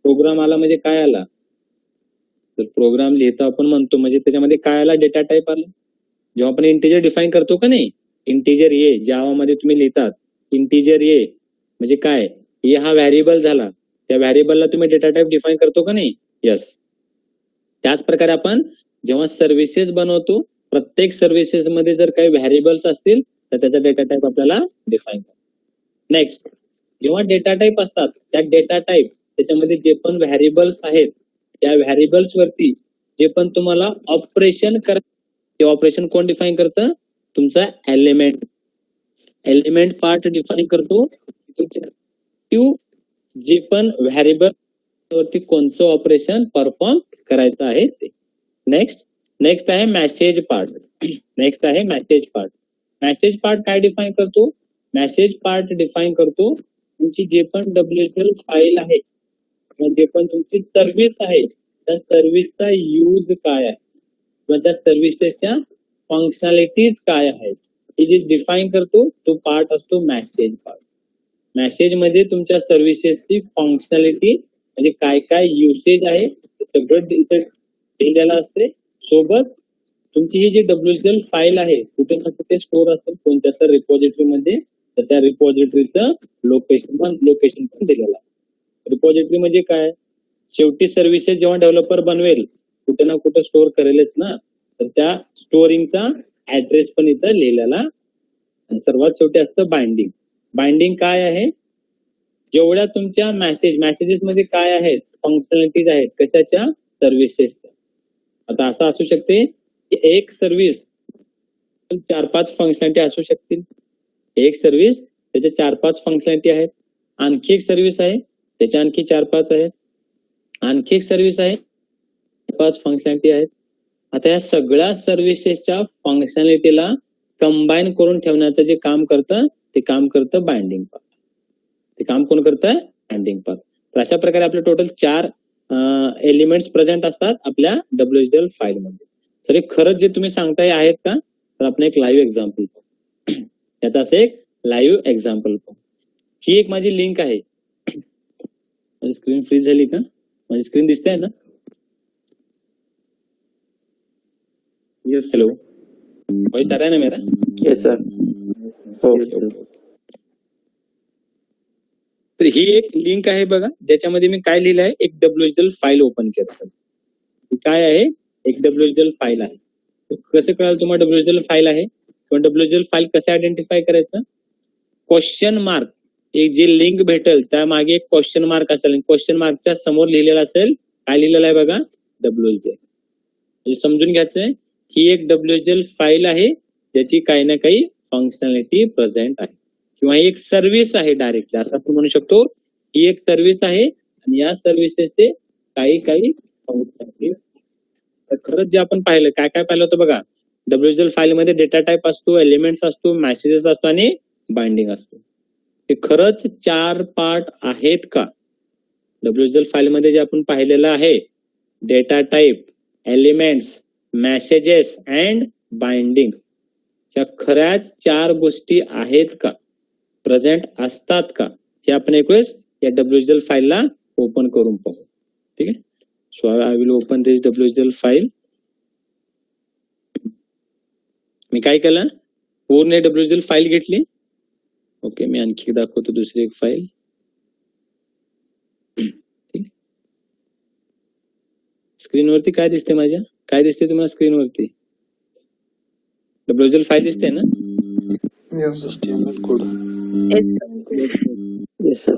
प्रोग्राम आला म्हणजे काय आला? तर प्रोग्राम लिहितो आपण म्हणतो म्हणजे त्याच्यामध्ये काय आला? डेटा टाईप आला. जेव्हा आपण इंटिजर डिफाईन करतो का नाही, इंटिजर ए जावा मध्ये तुम्ही लिहितात, इंटिजर ए म्हणजे काय? ए हा व्हॅरिएबल झाला, त्या व्हॅरिएबलला तुम्ही डेटा टाईप डिफाईन करतो का नाही? यस. त्याच प्रकारे आपण जेव्हा सर्व्हिसेस बनवतो, प्रत्येक सर्व्हिसेस मध्ये जर काही व्हॅरिएबल्स असतील तर त्याचा डेटा टाईप आपल्याला डिफाईन करतो. नेक्स्ट, जेव्हा डेटा टाईप असतात, त्या डेटा टाईप त्याच्यामध्ये जे पण व्हॅरिएबल्स आहेत, त्या व्हॅरिएबल्स वरती जे पण तुम्हाला ऑपरेशन ते ऑपरेशन कोण डिफाईन करतं? तुमचा एलिमेंट पार्ट डिफाईन करतो. जे पण व्हॅरिएबल वरती कोणतं ऑपरेशन परफॉर्म करायचं आहे ते. नेक्स्ट आहे मेसेज पार्ट. मेसेज पार्ट काय डिफाईन करतो? मेसेज पार्ट डिफाईन करतो तुमची जे पण WSDL फाईल आहे, जे पण तुमची सर्व्हिस आहे, त्या सर्व्हिसचा यूज काय आहे किंवा त्या सर्व्हिसेसच्या फंक्शनॅलिटीज काय आहेत, हे जे डिफाईन करतो तो पार्ट असतो मेसेज पार्ट. मेसेज मध्ये तुमच्या सर्व्हिसेसची फंक्शनॅलिटी म्हणजे काय काय युसेज आहे ते सगळं दिलेलं असते. सोबत तुमची ही जी WSDL फाईल आहे कुठे ना कुठे स्टोर असेल कोणत्या तर रिपॉझिटरी मध्ये, तर त्या रिपॉझिटरीचं लोकेशन पण दिलेलं आहे. रिपॉझिटरी म्हणजे काय? शेवटी सर्व्हिसेस जेव्हा डेव्हलपर बनवेल कुठे ना कुठे स्टोअर करेलच ना, तर त्या स्टोअरिंगचा ऍड्रेस पण इथं लिहिलेला. आणि सर्वात शेवटी असतं बाइंडिंग काय आहे? जेवढ्या तुमच्या मेसेजेस मध्ये काय आहेत? फंक्शनॅलिटीज आहेत. कशाच्या? सर्व्हिसेसच्या. आता असं असू शकते की एक सर्व्हिस 4-5 फंक्शनॅलिटी असू शकतील. एक सर्व्हिस त्याच्या 4-5 फंक्शनॅलिटी आहेत. आणखी एक सर्व्हिस आहे त्याच्या आणखी 4-5 आहेत. आणखी एक सर्व्हिस आहे 5 फंक्शनॅलिटी आहेत. आता या सगळ्या सर्व्हिसेसच्या फंक्शनॅलिटीला कंबाईन करून ठेवण्याचं जे काम करतं ते काम करतं बाइंडिंग पार्ट. ते काम कोण करतं? Binding part. तर अशा प्रकारे आपले टोटल 4 एलिमेंट्स प्रेझेंट असतात आपल्या WSDL फाईल मध्ये. तर हे खरंच जे तुम्ही सांगताय आहेत का? तर आपण एक लाईव्ह एक्झाम्पल पाहू. याचा असं एक लाईव्ह एक्झाम्पल पाहू. ही एक माझी लिंक आहे. माझी स्क्रीन फ्रीज झाली का? माझी स्क्रीन दिसते ना? Yes. हॅलो. वॉइस आ रहा है ना मेरा? Yes sir. हो. तर ही एक लिंक आहे बघा, ज्याच्यामध्ये मी काय लिहिलं आहे, एक WSDL फाईल ओपन केलं. काय आहे? एक WSDL फाईल आहे. कसं कळाल तुम्हाला WSDL फाईल आहे किंवा WSDL फाईल कसं आयडेंटिफाय करायचं? क्वेश्चन मार्क, एक जे लिंक भेटेल त्या मागे एक क्वेश्चन मार्क असेल, क्वेश्चन मार्कच्या समोर लिहिलेला असेल, काय लिहिलेलं आहे बघा? WSDL. म्हणजे समजून घ्यायचंय, ही एक WSDL फाईल आहे ज्याची काही ना काही फंक्शनॅलिटी प्रेझेंट आहे किंवा एक सर्व्हिस आहे डायरेक्टली, असं आपण म्हणू शकतो. ही एक सर्व्हिस आहे आणि या सर्व्हिसेसचे काही फंक्शनॅलिटी. तर खरंच जे आपण पाहिलं, काय काय पाहिलं होतं बघा, WSDL फाईल मध्ये डेटा टाईप असतो, एलिमेंट्स असतो, मेसेजेस असतो आणि बाइंडिंग असतो. हे खरंच 4 पार्ट आहेत का? WSDL फाईल मध्ये जे आपण पाहिलेलं आहे, data type, elements, messages and binding, ह्या खऱ्याच 4 गोष्टी आहेत का, प्रेझेंट असतात का, हे आपण एक वेळेस या WSDL फाईलला ओपन करून पाहू. ठीक आहे. So I will open this WSDL file. मी काय केलं, पूर्ण WSDL फाईल घेतली. ओके, मी आणखी दाखवतो दुसरी एक फाईल. स्क्रीनवरती काय दिसते माझ्या? काय दिसते तुम्हाला स्क्रीनवरती? WSDL फाईल दिसते ना? Yes yes sir.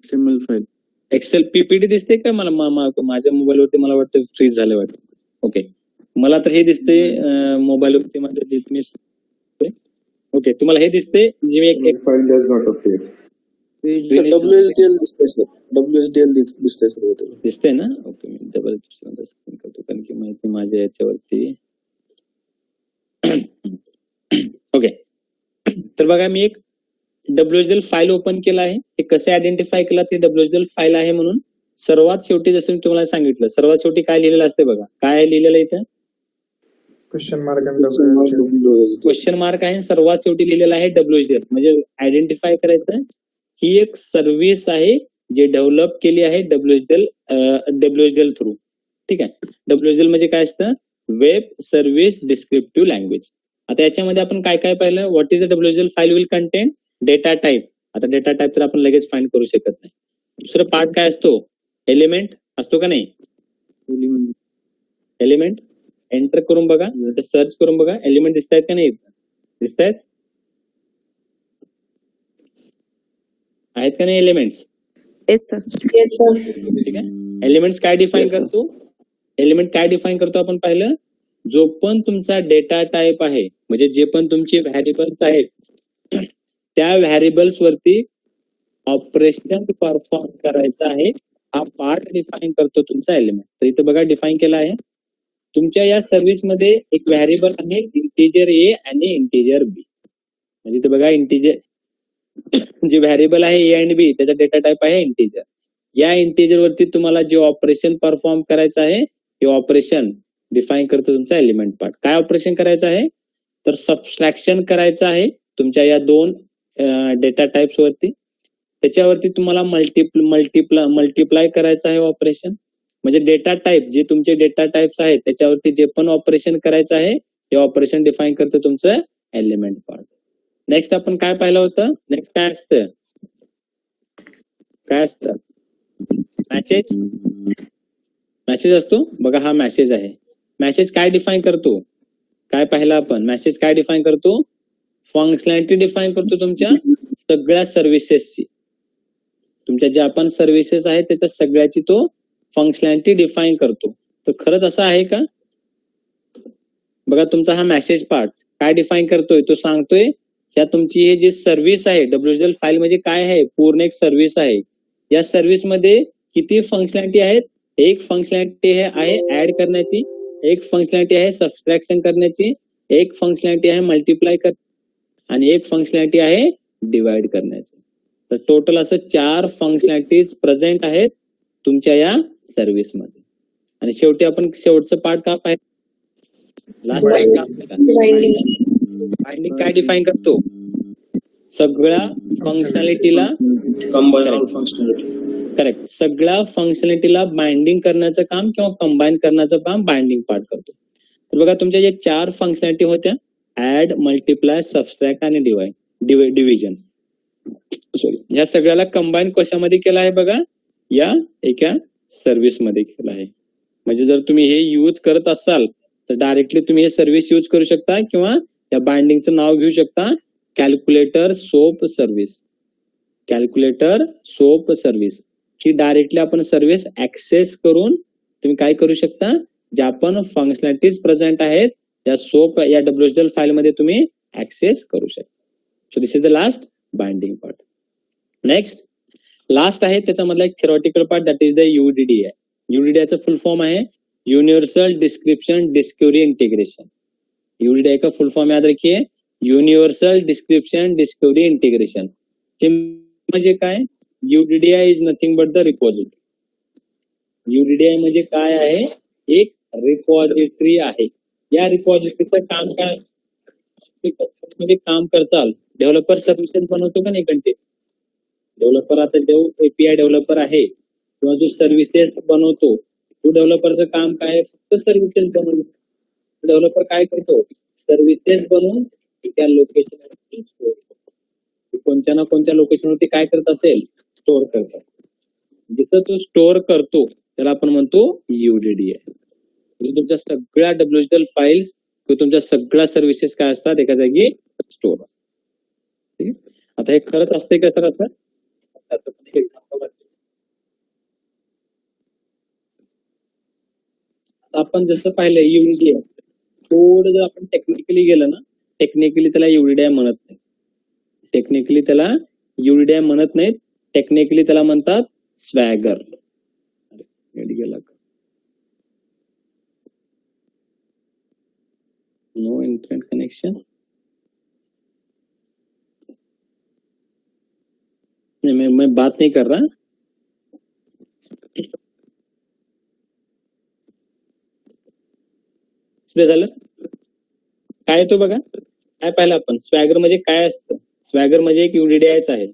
HTML file. Excel PPT दिसते का? मला माझ्या मोबाईलवरती मला वाटतं फ्रीज झालं वाटतं. ओके, मला तर हे दिसते मोबाईलवरती माझ्या. ओके, तुम्हाला हे दिसते जे मी एक file does not appear. WSDL दिसतंय सर. WSDL दिसतंय सर. दिसते ना? ओके, मी डबल स्क्रीन करतो कारण की माहिती माझ्या याच्यावरती. ओके, तर बघा मी एक WSDL फाईल ओपन केला आहे. हे कसे आयडेंटिफाय केला ते WSDL फाईल आहे म्हणून? सर्वात शेवटी जसं मी तुम्हाला सांगितलं, सर्वात शेवटी काय लिहिलेलं असते बघा, काय लिहिलेलं इथं? क्वेश्चन मार्क क्वेश्चन मार्क आहे, सर्वात शेवटी लिहिलेलं आहे WSDL. म्हणजे आयडेंटिफाय करायचं, ही एक सर्व्हिस आहे जी डेव्हलप केली आहे WSDL थ्रू. ठीक आहे. WSDL म्हणजे काय असतं? Web service descriptive language. आता याच्यामध्ये आपण काय काय पाहिलं? What is the WSDL file will content data type. आता डेटा टाईप तर आपण लगेच फाइंड करू शकत नाही. दुसरं पार्ट काय असतो? एलिमेंट असतो का नाही? एलिमेंट एंटर करून बघा, सर्च करून बघा, एलिमेंट दिसत आहेत का नाही? दिसत आहेत का नाही एलिमेंट्स? Yes sir. ठीक आहे. एलिमेंट्स काय डिफाईन करतो? एलिमेंट काय डिफाईन करतो आपण पाहिलं? जो पण तुमचा डेटा टाईप आहे, म्हणजे जे पण तुमचे व्हॅरिएबल्स आहेत, त्या व्हॅरिएबल्स वरती ऑपरेशन परफॉर्म करायचा आहे, हा पार्ट डिफाईन करतो तुमचा एलिमेंट. तर इथं बघा डिफाईन केला आहे. तुमच्या या सर्व्हिस मध्ये एक व्हॅरिएबल आहे इंटिजर A आणि इंटिजर B. म्हणजे इथं बघा इंटिजर जे व्हॅरिएबल आहे A आणि B, त्याचा डेटा टाईप आहे इंटिजर. या इंटिजर वरती तुम्हाला जे ऑपरेशन परफॉर्म करायचं आहे, हे ऑपरेशन डिफाईन करतो तुमचा एलिमेंट पार्ट. काय ऑपरेशन करायचं आहे? तर सबस्ट्रॅक्शन करायचं आहे तुमच्या या 2 डेटा टाइप्स वरती. त्याच्यावरती तुम्हाला मल्टिप्लाय करायचं आहे ऑपरेशन. म्हणजे डेटा टाइप, जे तुमचे डेटा टाइप्स आहेत त्याच्यावरती जे पण ऑपरेशन करायचं आहे, हे ऑपरेशन डिफाईन करतो तुमचं एलिमेंट पार्ट. नेक्स्ट आपण काय पाहिलं होतं? नेक्स्ट काय असतं? काय असतं? मेसेज असतो बघा. हा मेसेज आहे. मेसेज काय डिफाईन करतो? काय पाहिलं आपण? मेसेज काय डिफाईन करतो? फंक्शनॅलिटी डिफाईन करतो तुमच्या सगळ्या सर्व्हिसेसची. तुमच्या ज्या पण सर्व्हिसेस आहेत त्याच्या सगळ्याची तो फंक्शनॅलिटी डिफाईन करतो. तर खरंच असं आहे का? बघा तुमचा हा मेसेज पार्ट काय डिफाईन करतोय? तो सांगतोय ह्या तुमची हे जी सर्व्हिस आहे, WSDL फाईल म्हणजे काय आहे? पूर्ण एक सर्व्हिस आहे. या सर्व्हिस मध्ये किती फंक्शनॅलिटी आहेत? एक फंक्शनॅलिटी आहे ऍड करण्याची, एक फंक्शनॅलिटी आहे सबस्ट्रॅक्शन करण्याची, एक फंक्शनॅलिटी आहे मल्टिप्लाय कर, आणि एक फंक्शनॅलिटी आहे डिवाइड करण्याची. तर टोटल असं 4 फंक्शनॅलिटीज प्रेझेंट आहेत तुमच्या या सर्व्हिस मध्ये. आणि शेवटी आपण शेवटचं पार्ट का पाहिजे? बाइंडिंग काय डिफाईन करतो? सगळ्या फंक्शनॅलिटीला करेक्ट, सगळ्या फंक्शनॅलिटीला बाइंडिंग करण्याचं काम किंवा कंबाईन करण्याचं काम बाइंडिंग पार्ट करतो. तर बघा तुमच्या जे 4 फंक्शनॅलिटी होत्या, ऍड, मल्टिप्लाय, सबस्ट्रॅक्ट आणि डिव्हिजन, सॉरी, या सगळ्याला कंबाईन कशामध्ये केलं आहे बघा, या एका सर्व्हिस मध्ये केलं आहे. म्हणजे जर तुम्ही हे यूज करत असाल तर डायरेक्टली तुम्ही हे सर्व्हिस यूज करू शकता किंवा या बाइंडिंगचं नाव घेऊ शकता, calculator soap service. Calculator soap service ही डायरेक्टली आपण सर्व्हिस ऍक्सेस करून तुम्ही काय करू शकता, ज्या पण फंक्शनॅलिटीज प्रेझेंट आहेत या सोप या WSDL फाईल मध्ये तुम्ही ऍक्सेस करू शकता. So this is the last binding part. Next last आहे त्याच्यामधला एक theoretical part, that is the UDDI. UDDI चा फुल फॉर्म आहे universal description discovery integration. UDDI का फुल फॉर्म याद रखिए, युनिव्हर्सल डिस्क्रिप्शन डिस्कवरी इंटिग्रेशन. म्हणजे काय, UDDI is nothing but the repository. UDDI म्हणजे काय आहे, एक रिपॉझिटरी आहे. या रिपॉझिटरीचं काम काय, मध्ये काम करताल डेव्हलपर सर्व्हिसेस बनवतो का नाही कंटेंट. डेव्हलपर आता जो API डेव्हलपर आहे किंवा जो सर्व्हिसेस बनवतो तो डेव्हलपरचं काम काय आहे, फक्त सर्व्हिसेस बनवणं. डेव्हलपर काय करतो, सर्व्हिसेस बनवून त्या लोकेशन कोणत्या ना कोणत्या लोकेशनवरती काय करत असेल, स्टोअर करतात. जिथं तो स्टोअर करतो त्याला आपण म्हणतो UDDI. म्हणजे तुमच्या सगळ्या WSDL फाईल्स किंवा तुमच्या सगळ्या सर्व्हिसेस काय असतात, एका जागी स्टोअर असतात. ठीक आहे. आता हे खरंच असते का सर असं, आपण जसं पाहिलं UDDI थोडं जर आपण टेक्निकली गेलं ना, टेक्निकली त्याला UDDI म्हणत नाही. टेक्निकली त्याला UDDI म्हणत नाहीत, टेक्निकली त्याला म्हणतात स्वॅगर. गेला का, नो इंटरनेट कनेक्शन. नहीं, मैं बात नहीं कर रहा. झालं काय तो बघा, काय पाहिलं आपण, स्वॅगर म्हणजे काय असतं. स्वॅगर म्हणजे एक UDDIच आहे.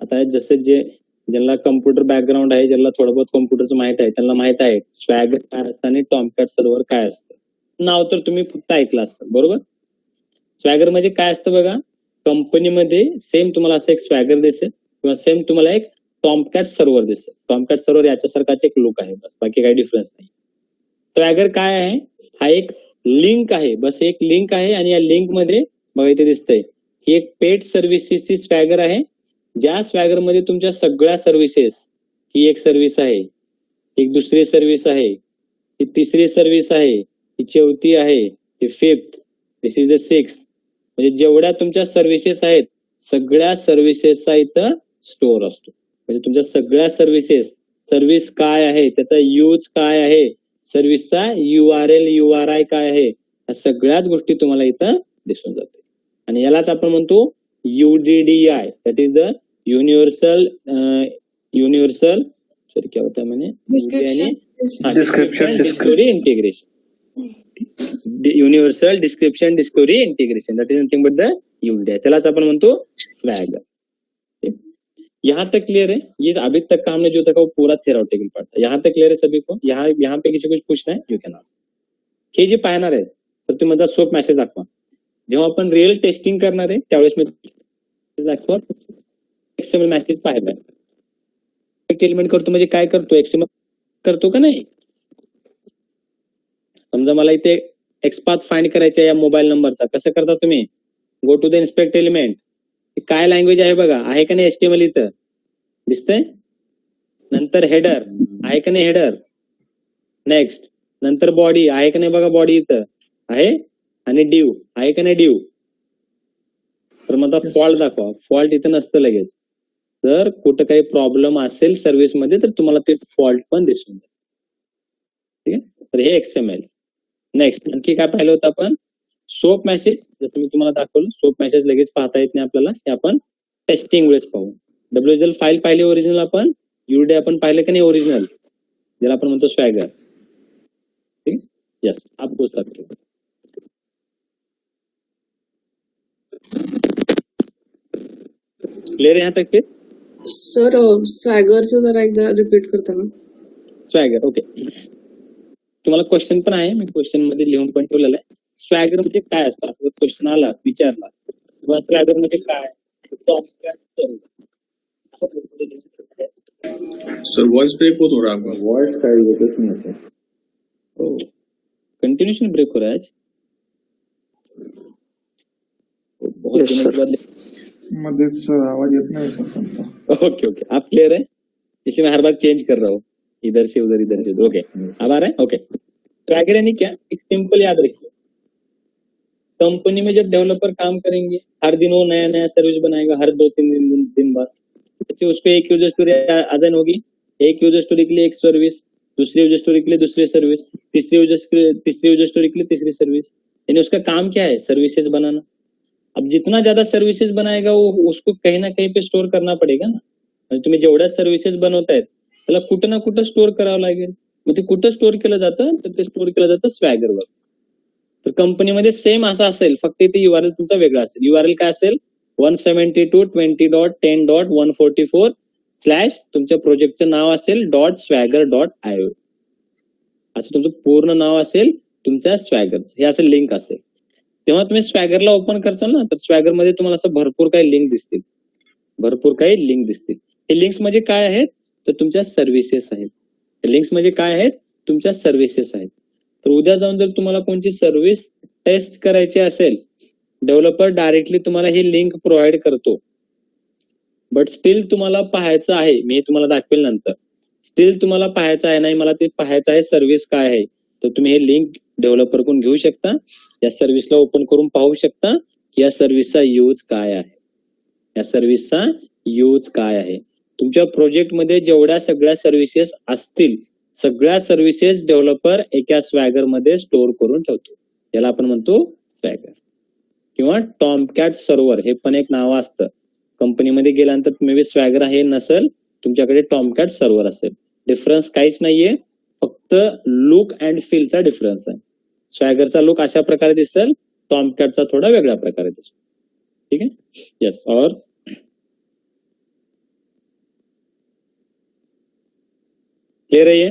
आता जसं जे ज्यांना कम्प्युटर बॅकग्राऊंड आहे, ज्यांना थोडं बहुत कम्प्युटरचं माहित आहे, त्यांना माहित आहे स्वॅगर काय असतं आणि टॉमकॅट सर्व्हर काय असतं. नाव तर तुम्ही फक्त ऐकलं असतं, बरोबर. स्वॅगर म्हणजे काय असतं बघा, कंपनीमध्ये सेम तुम्हाला असं एक स्वॅगर दिसेल किंवा सेम तुम्हाला एक टॉमकॅट सर्व्हर दिसेल. टॉमकॅट सर्व्हर याच्यासारखाच एक लुक आहे, बस बाकी काही डिफरन्स नाही. स्वॅगर काय आहे, हा एक लिंक आहे, बस एक लिंक आहे आणि या लिंक मध्ये बघा इथे दिसतंय ही एक पेड सर्व्हिसेसची स्वॅगर आहे. ज्या स्वॅगर मध्ये तुमच्या सगळ्या सर्व्हिसेस, ही एक सर्व्हिस आहे, एक दुसरी सर्व्हिस आहे, ही तिसरी सर्व्हिस आहे, ही चौथी आहे, ही fifth, this is the sixth. म्हणजे जेवढ्या तुमच्या सर्व्हिसेस आहेत सगळ्या सर्व्हिसेसचा इथं स्टोअर असतो. म्हणजे तुमच्या सगळ्या सर्व्हिसेस, सर्व्हिस काय आहे, त्याचा यूज काय आहे, सर्व्हिसचा URL URI काय आहे, या सगळ्याच गोष्टी तुम्हाला इथं दिसून जाते. आणि यालाच आपण म्हणतो UDDI, that is the universal sorry क्या होता है मैंने description discovery integration. Universal description discovery integration, that is nothing but the UDDI. त्यालाच आपण म्हणतो स्वैगर. यहाँ तक क्लियर है, ये अभी तक का हमने जो था वो पूरा थेरोटिकल पार्ट था. यहाँ तक क्लियर है सभी को, यहाँ पे किसी कुछ पूछना है यू कैन आस्क. हे जे पाहणार आहे तर तुम्ही माझा सोप मेसेज दाखवा. जेव्हा आपण रिअल टेस्टिंग करणार आहे त्यावेळेस मी दाखवा XML मेसेज पाहिला. एलिमेंट करतो म्हणजे काय करतो, XML करतो का नाही. समजा मला इथे एक्सपाथ फाइंड करायचा या मोबाईल नंबरचा, कसं करता तुम्ही, go to the inspect element. काय लँग्वेज आहे बघा, आहे का नाही HTML इथं दिसतंय. नंतर हेडर आहे का नाही हेडर, नेक्स्ट नंतर बॉडी आहे का नाही बघा, बॉडी इथं आहे, आणि डिव आहे का नाही डिव. तर मग फॉल्ट दाखवा, फॉल्ट इथं नसतं लगेच. जर कुठं काही प्रॉब्लेम असेल सर्व्हिस मध्ये तर तुम्हाला ते फॉल्ट पण दिसून जाईल. ठीक आहे, तर हे XML. नेक्स्ट आणखी काय पाहिलं होतं आपण, सोप मेसेज. जसं मी तुम्हाला दाखवलं सोप मेसेज लगेच पाहता येत नाही आपल्याला, हे आपण टेस्टिंग वेळेस पाहू. WSDL फाईल पाहिली ओरिजिनल आपण, UDDI आपण पाहिलं का नाही ओरिजिनल, ज्याला आपण म्हणतो स्वॅगर. ठीक, यस आप पूछ सकते हो. क्लियर यहाँ तक फिर सर स्वॅगरचं जरा एकदा रिपीट करता ना. स्वॅगर ओके. तुम्हाला क्वेश्चन पण आहे, मी क्वेश्चन मध्ये लिहून पण ठेवलेलं आहे. स्वॅगर म्हणजे काय असतं, आपला क्वेश्चन आला विचारला स्वॅगर म्हणजे काय. सर वॉइस ब्रेक हो थोड़ा आपका. वॉइस का येतच नाही सर. कंटिन्यूशन ब्रेक हो रहा है आज. बहुत Yes, दिनों sir. के बाद. मध्येच आवाज येत नाही सर तुमचा. ओके ओके, आप क्लियर है, इसलिए मैं हर बार चेंज कर रहा हूँ, इधर से उधर इधर से उधर. ओके, अब आ रहा है. ओके, स्वैगर यानी क्या, एक सिंपल याद रखिए. कंपनी में जब डेवलपर काम करेंगे, हर दिन वो नया नया सर्विस बनाएगा, हर 2-3 दिन बाद. तो उसको एक यूजर स्टोरी आदान होगी, एक यूजर स्टोरी के लिए एक सर्विस, दूसरी यूजर स्टोरी के लिए दूसरी सर्विस, तीसरी यूजर स्टोरी के लिए तीसरी सर्विस. यानी उसका काम क्या है, सर्विसेज बनाना. अब जितना ज्यादा सर्विसेज बनाएगा वो उसको कहीं ना कहीं पे स्टोर करना पडेगा ना. म्हणजे तुम्ही जेवढ्या सर्व्हिसेस बनवतायत त्याला कुठं ना कुठं स्टोर करावं लागेल. मग ते कुठं स्टोर केलं जातं, तर ते स्टोर केलं जातं स्वॅगरवर. तर कंपनीमध्ये सेम असं असेल, फक्त इथे युआरएल तुमचा वेगळा असेल. युआरएल काय असेल, 172.20.10.144 / तुमच्या प्रोजेक्टचं नाव असेल .swagger.io. असं तुमचं पूर्ण नाव असेल तुमच्या स्वॅगरचं, हे असं लिंक असेल. तेव्हा तुम्ही स्वॅगरला ओपन करसाल ना, तर स्वॅगर मध्ये तुम्हाला असं भरपूर काही लिंक दिसतील, भरपूर काही लिंक दिसतील. हे लिंक्स म्हणजे काय आहेत, तर तुमच्या सर्व्हिसेस आहेत. लिंक्स म्हणजे काय आहेत, तुमच्या सर्व्हिसेस आहेत. तर उद्या जाऊन जर तुम्हाला कोणती सर्व्हिस टेस्ट करायची असेल, डेव्हलपर डायरेक्टली तुम्हाला ही लिंक प्रोव्हाइड करतो. बट स्टील तुम्हाला पाहायचं आहे, मी तुम्हाला दाखवेल नंतर. स्टील तुम्हाला पाहायचं आहे, नाही मला ते पाहायचं आहे सर्व्हिस काय आहे, तर तुम्ही हे लिंक डेव्हलपर कडून घेऊ शकता. या सर्व्हिसला ओपन करून पाहू शकता की या सर्व्हिसचा यूज काय आहे, या सर्व्हिसचा यूज काय आहे. तुमच्या प्रोजेक्ट मध्ये जेवढ्या सगळ्या सर्व्हिसेस असतील, सगळ्या सर्व्हिसेस डेव्हलपर एका स्वॅगर मध्ये स्टोर करून ठेवतो. याला आपण म्हणतो स्वॅगर किंवा टॉमकॅट सर्व्हर, हे पण एक नाव असतं. कंपनीमध्ये गेल्यानंतर मे बी स्वॅगर हे नसेल, तुमच्याकडे टॉमकॅट सर्व्हर असेल. डिफरन्स काहीच नाहीये, फक्त लुक अँड फीलचा डिफरन्स आहे. स्वॅगरचा लुक अशा प्रकारे दिसेल, टॉमकॅटचा थोडा वेगळ्या प्रकारे दिसेल. ठीक आहे, येस. और क्लियर है ये?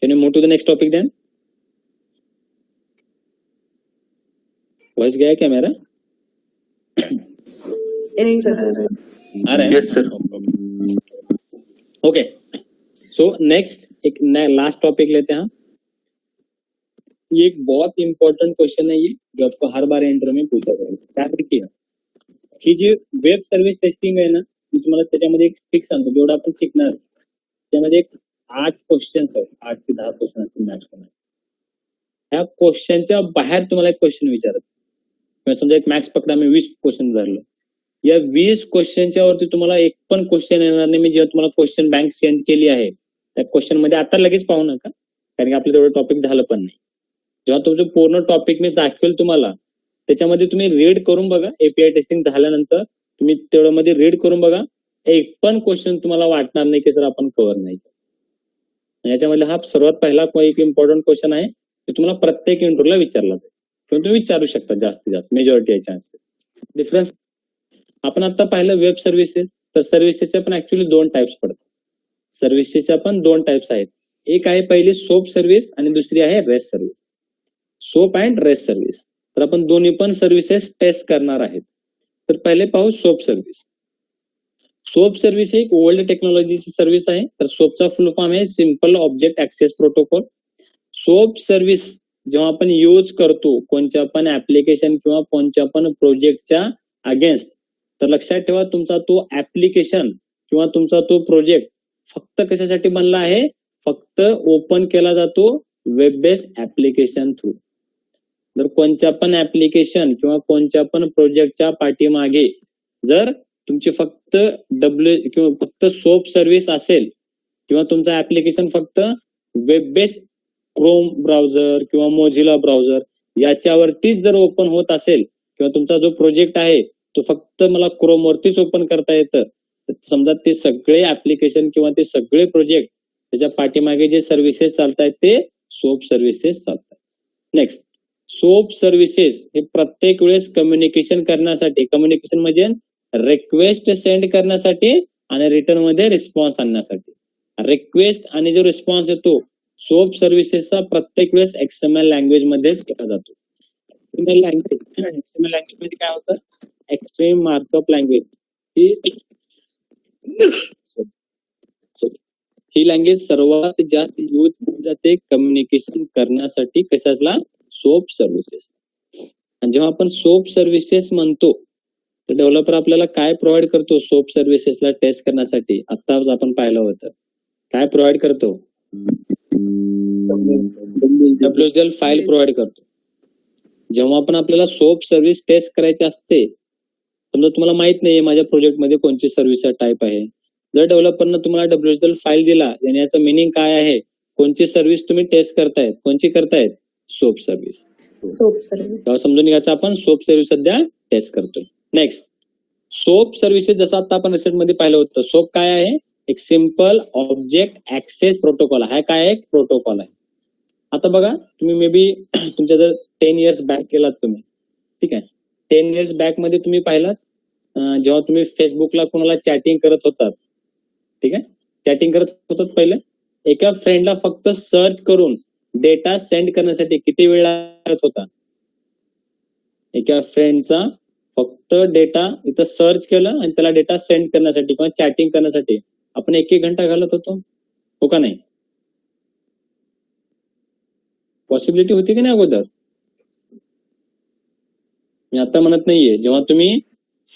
Can you move to the next topic then? Voice गया क्या मेरा? नहीं सर. आ रहा है? Yes, sir. Okay, so next एक लास्ट टॉपिक लेते हैं. ये एक बहुत इंपॉर्टेंट क्वेश्चन है ये, जो आपको हर बार इंटरव्यू में पूछा जाएगा. क्या देखिए, ही जी वेब सर्व्हिस टेस्टिंग आहे ना, मी तुम्हाला त्याच्यामध्ये एक ट्रिक सांगतो, जेवढं आपण शिकणार त्यामध्ये एक 8 क्वेश्चन्स आहेत, 8 ते 10 क्वेश्चन असतील मॅथ्स मध्ये. ह्या क्वेश्चनच्या बाहेर तुम्हाला एक क्वेश्चन विचारत, समजा एक मॅथ्स पकडा, मी 20 क्वेश्चन धरलं. या 20 क्वेश्चनच्या वरती तुम्हाला एक पण क्वेश्चन येणार नाही. मी जेव्हा तुम्हाला क्वेश्चन बँक सेंड केली आहे, त्या क्वेश्चन मध्ये आता लगेच पाहू नका, कारण की आपलं तेवढं टॉपिक झालं पण नाही. जेव्हा तुमचं पूर्ण टॉपिक मी दाखवेल तुम्हाला, त्याच्यामध्ये तुम्ही रीड करून बघा. एपीआय टेस्टिंग झाल्यानंतर तुम्ही तेवढं मध्ये रीड करून बघा. एक पण क्वेश्चन तुम्हाला वाटणार नाही की सर आपण कव्हर नाही. याच्यामध्ये हा सर्वात पहिला एक इम्पॉर्टंट क्वेश्चन आहे, तो तुम्हाला प्रत्येक इंटरव्ह्यूला विचारला जाईल किंवा तुम्ही विचारू शकता. जास्तीत जास्त मेजॉरिटी आहे चान्सेस. डिफरन्स आपण आता पाहिलं वेब सर्व्हिसेस, तर सर्व्हिसेसच्या पण ऍक्च्युअली 2 टाइप्स पडतात. सर्व्हिसेसच्या पण 2 टाइप्स आहेत. एक आहे पहिली सोप सर्व्हिस आणि दुसरी आहे rest service. Soap and rest service. तर आपण दोन्ही पण सर्व्हिसेस टेस्ट करणार आहेत. तर पहिले पाहू सोप सर्व्हिस. सोप सर्व्हिस एक ओल्ड टेक्नॉलॉजीची सर्व्हिस आहे. तर सोपचा फुल फॉर्म आहे simple object access protocol. Soap service जेव्हा आपण यूज करतो कोणत्या पण ऍप्लिकेशन किंवा कोणत्या पण प्रोजेक्टच्या अगेन्स्ट, तर लक्षात ठेवा तुमचा तो ऍप्लिकेशन किंवा तुमचा तो प्रोजेक्ट फक्त कशासाठी बनला आहे, फक्त ओपन केला जातो वेब बेस्ड ऍप्लिकेशन थ्रू. जर कोणत्या पण ऍप्लिकेशन किंवा कोणत्या पण प्रोजेक्टच्या पाठीमागे जर तुमची फक्त किंवा फक्त सोप सर्व्हिस असेल किंवा तुमचं ऍप्लिकेशन फक्त वेब बेस्ड क्रोम ब्राउझर किंवा मोझिला ब्राउझर याच्यावरतीच जर ओपन होत असेल किंवा तुमचा जो प्रोजेक्ट आहे तो फक्त मला क्रोम वरतीच ओपन करता येतं, समजा ते सगळे ऍप्लिकेशन किंवा ते सगळे प्रोजेक्ट त्याच्या पाठीमागे जे सर्व्हिसेस चालतायत ते सोप सर्व्हिसेस चालतात. नेक्स्ट, सोप सर्व्हिसेस हे प्रत्येक वेळेस कम्युनिकेशन करण्यासाठी, कम्युनिकेशन म्हणजे रिक्वेस्ट सेंड करण्यासाठी आणि रिटर्न मध्ये रिस्पॉन्स आणण्यासाठी. रिक्वेस्ट आणि जो रिस्पॉन्स येतो सोप सर्व्हिसेसचा प्रत्येक वेळेस XML लँग्वेज मध्येच केला जातो. XML लँग्वेज मध्ये काय होतं, एक्स्ट्रीम मार्कअप लँग्वेज ही लँग्वेज सर्वात जास्त यूज केली जाते कम्युनिकेशन करण्यासाठी. कशातला? Soap services. आणि जेव्हा आपण सोप सर्व्हिसेस म्हणतो तर डेव्हलपर आपल्याला काय प्रोव्हाइड करतो सोप सर्व्हिसेसला टेस्ट करण्यासाठी? आता आपण पाहिलं होतं काय प्रोव्हाइड करतो, WSDL फाईल प्रोव्हाइड करतो. जेव्हा पण आपल्याला सोप सर्व्हिस टेस्ट करायची असते, समजा तुम्हाला माहित नाहीये माझ्या प्रोजेक्ट मध्ये कोणती सर्व्हिसचा टाईप आहे, जर डेव्हलपरनं तुम्हाला WSDL फाईल दिला आणि याचं मिनिंग काय आहे, कोणती सर्व्हिस तुम्ही टेस्ट करतायत, कोणची करतायत? Soap service. तेव्हा समजून घ्यायचं आपण सोप सर्व्हिस सध्या टेस्ट करतोय. नेक्स्ट, सोप सर्व्हिसेस जसं आता आपण रिसेंट मध्ये पाहिलं होतं. सोप काय आहे? एक सिम्पल ऑब्जेक्ट ऍक्सेस प्रोटोकॉल. हा काय एक प्रोटोकॉल आहे. आता बघा तुम्ही मे बी तुमच्या जर 10 years बॅक केलात तुम्ही, ठीक आहे, 10 years बॅक मध्ये तुम्ही पाहिलात जेव्हा तुम्ही फेसबुकला कोणाला चॅटिंग करत होतात, ठीक आहे, चॅटिंग करत होतात, पहिलं एका फ्रेंडला फक्त सर्च करून डेटा सेंड करण्यासाठी किती वेळ लागत होता? एका फ्रेंडचा फक्त डेटा इथं सर्च केलं आणि त्याला डेटा सेंड करण्यासाठी किंवा चॅटिंग करण्यासाठी आपण 1-1 घंटा घालत होतो, हो का नाही? पॉसिबिलिटी होती की नाही अगोदर? मी आता म्हणत नाहीये, जेव्हा तुम्ही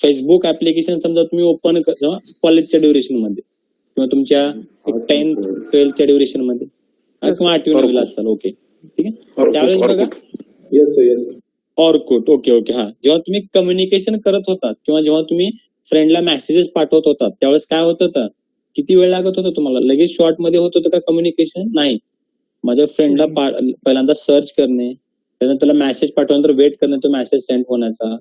फेसबुक ऍप्लिकेशन समजा तुम्ही ओपन जेव्हा कॉलेजच्या ड्युरेशन मध्ये किंवा तुमच्या 10th 12th ड्युरेशन मध्ये किंवा 8वी 9वीला असाल, ओके, ठीक आहे, त्यावेळेस बघा ऑर्कुट, ओके ओके, हा, जेव्हा तुम्ही कम्युनिकेशन करत होतात किंवा जेव्हा तुम्ही फ्रेंडला मेसेजेस पाठवत होतात त्यावेळेस काय होत होतं, किती वेळ लागत होता तुम्हाला? लगेच शॉर्ट मध्ये होत होतं का कम्युनिकेशन? नाही, माझ्या फ्रेंडला पहिल्यांदा सर्च करणे, त्यानंतर त्याला मेसेज पाठवल्यानंतर वेट करणे तो मेसेज सेंड होण्याचा,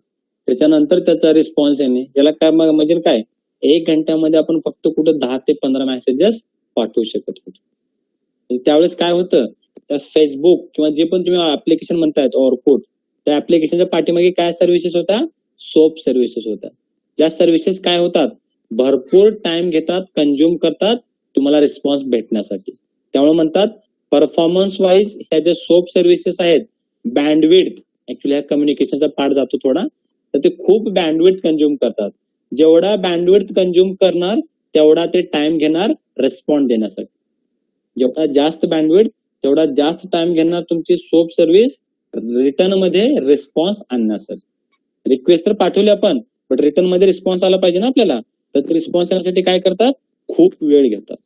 त्याच्यानंतर त्याचा रिस्पॉन्स येणे, याला काय म्हणजे काय 1 घंट्यामध्ये आपण फक्त कुठं 10 ते 15 मेसेजेस पाठवू शकत होतो. त्यावेळेस काय होतं, त्या फेसबुक किंवा जे पण तुम्ही ऍप्लिकेशन म्हणतायत ऑर्कुट, त्या ऍप्लिकेशनच्या पाठीमागे काय सर्व्हिसेस होत्या? सोप सर्व्हिसेस होत्या. ज्या सर्व्हिसेस काय होतात, भरपूर टाइम घेतात, कंझ्युम करतात तुम्हाला रिस्पॉन्स भेटण्यासाठी. त्यामुळे म्हणतात परफॉर्मन्स वाईज ह्या ज्या सोप सर्व्हिसेस आहेत, बँडविड्थ, ऍक्च्युली ह्या कम्युनिकेशनचा पार्ट जातो थोडा, तर ते खूप बँडविड्थ कंझ्युम करतात. जेवढा बँडविड्थ कंझ्युम करणार तेवढा ते टाइम घेणार रिस्पॉन्स देण्यासाठी. जेवढा जास्त बँडविड्थ तेवढा जास्त टाइम घेणार तुमची सोप सर्व्हिस रिटर्न मध्ये रिस्पॉन्स आणण्यासाठी. रिक्वेस्ट तर पाठवली आपण, बट रिटर्न मध्ये रिस्पॉन्स आला पाहिजे ना आपल्याला, तर रिस्पॉन्स येण्यासाठी काय करतात? खूप वेळ घेतात.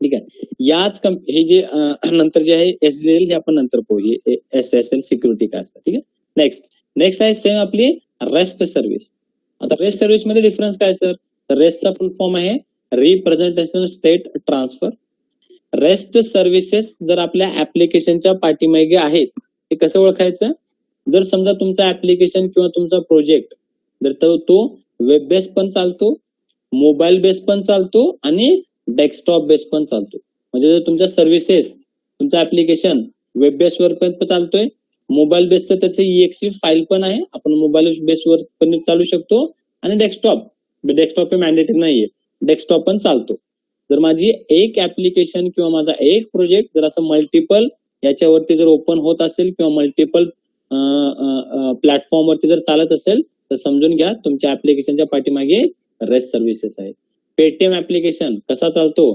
ठीक आहे, याच हे जे नंतर जे आहे SSL हे आपण नंतर पाहू, SSL सिक्युरिटी काय असतं. ठीक आहे, नेक्स्ट आहे सेम आपली रेस्ट सर्व्हिस. आता रेस्ट सर्व्हिस मध्ये डिफरन्स काय सर? तर रेस्टचा फुल फॉर्म आहे representation state transfer. Rest services जर आपल्या ऍप्लिकेशनच्या पाठीमागे आहेत, ते कसं ओळखायचं? जर समजा तुमचा ऍप्लिकेशन किंवा तुमचा प्रोजेक्ट जर तो वेब बेस पण चालतो, मोबाईल बेस पण चालतो आणि डेस्कटॉप बेस पण चालतो. म्हणजे जर तुमच्या सर्व्हिसेस, तुमचं ऍप्लिकेशन वेब बेसवर पण चालतोय, मोबाईल बेसचं त्याचं EXE फाईल पण आहे, आपण मोबाईल बेसवर पण चालू शकतो, आणि डेस्कटॉप हे मॅन्डेटरी नाहीये, डेस्कटॉप पण चालतो. जर माझी एक ऍप्लिकेशन किंवा माझा एक प्रोजेक्ट जर असं मल्टिपल याच्यावरती जर ओपन होत असेल किंवा मल्टिपल प्लॅटफॉर्म वरती जर चालत असेल, तर समजून घ्या तुमच्या ऍप्लिकेशनच्या पाठीमागे रेस्ट सर्व्हिसेस आहेत. पेटीएम ऍप्लिकेशन कसा चालतो?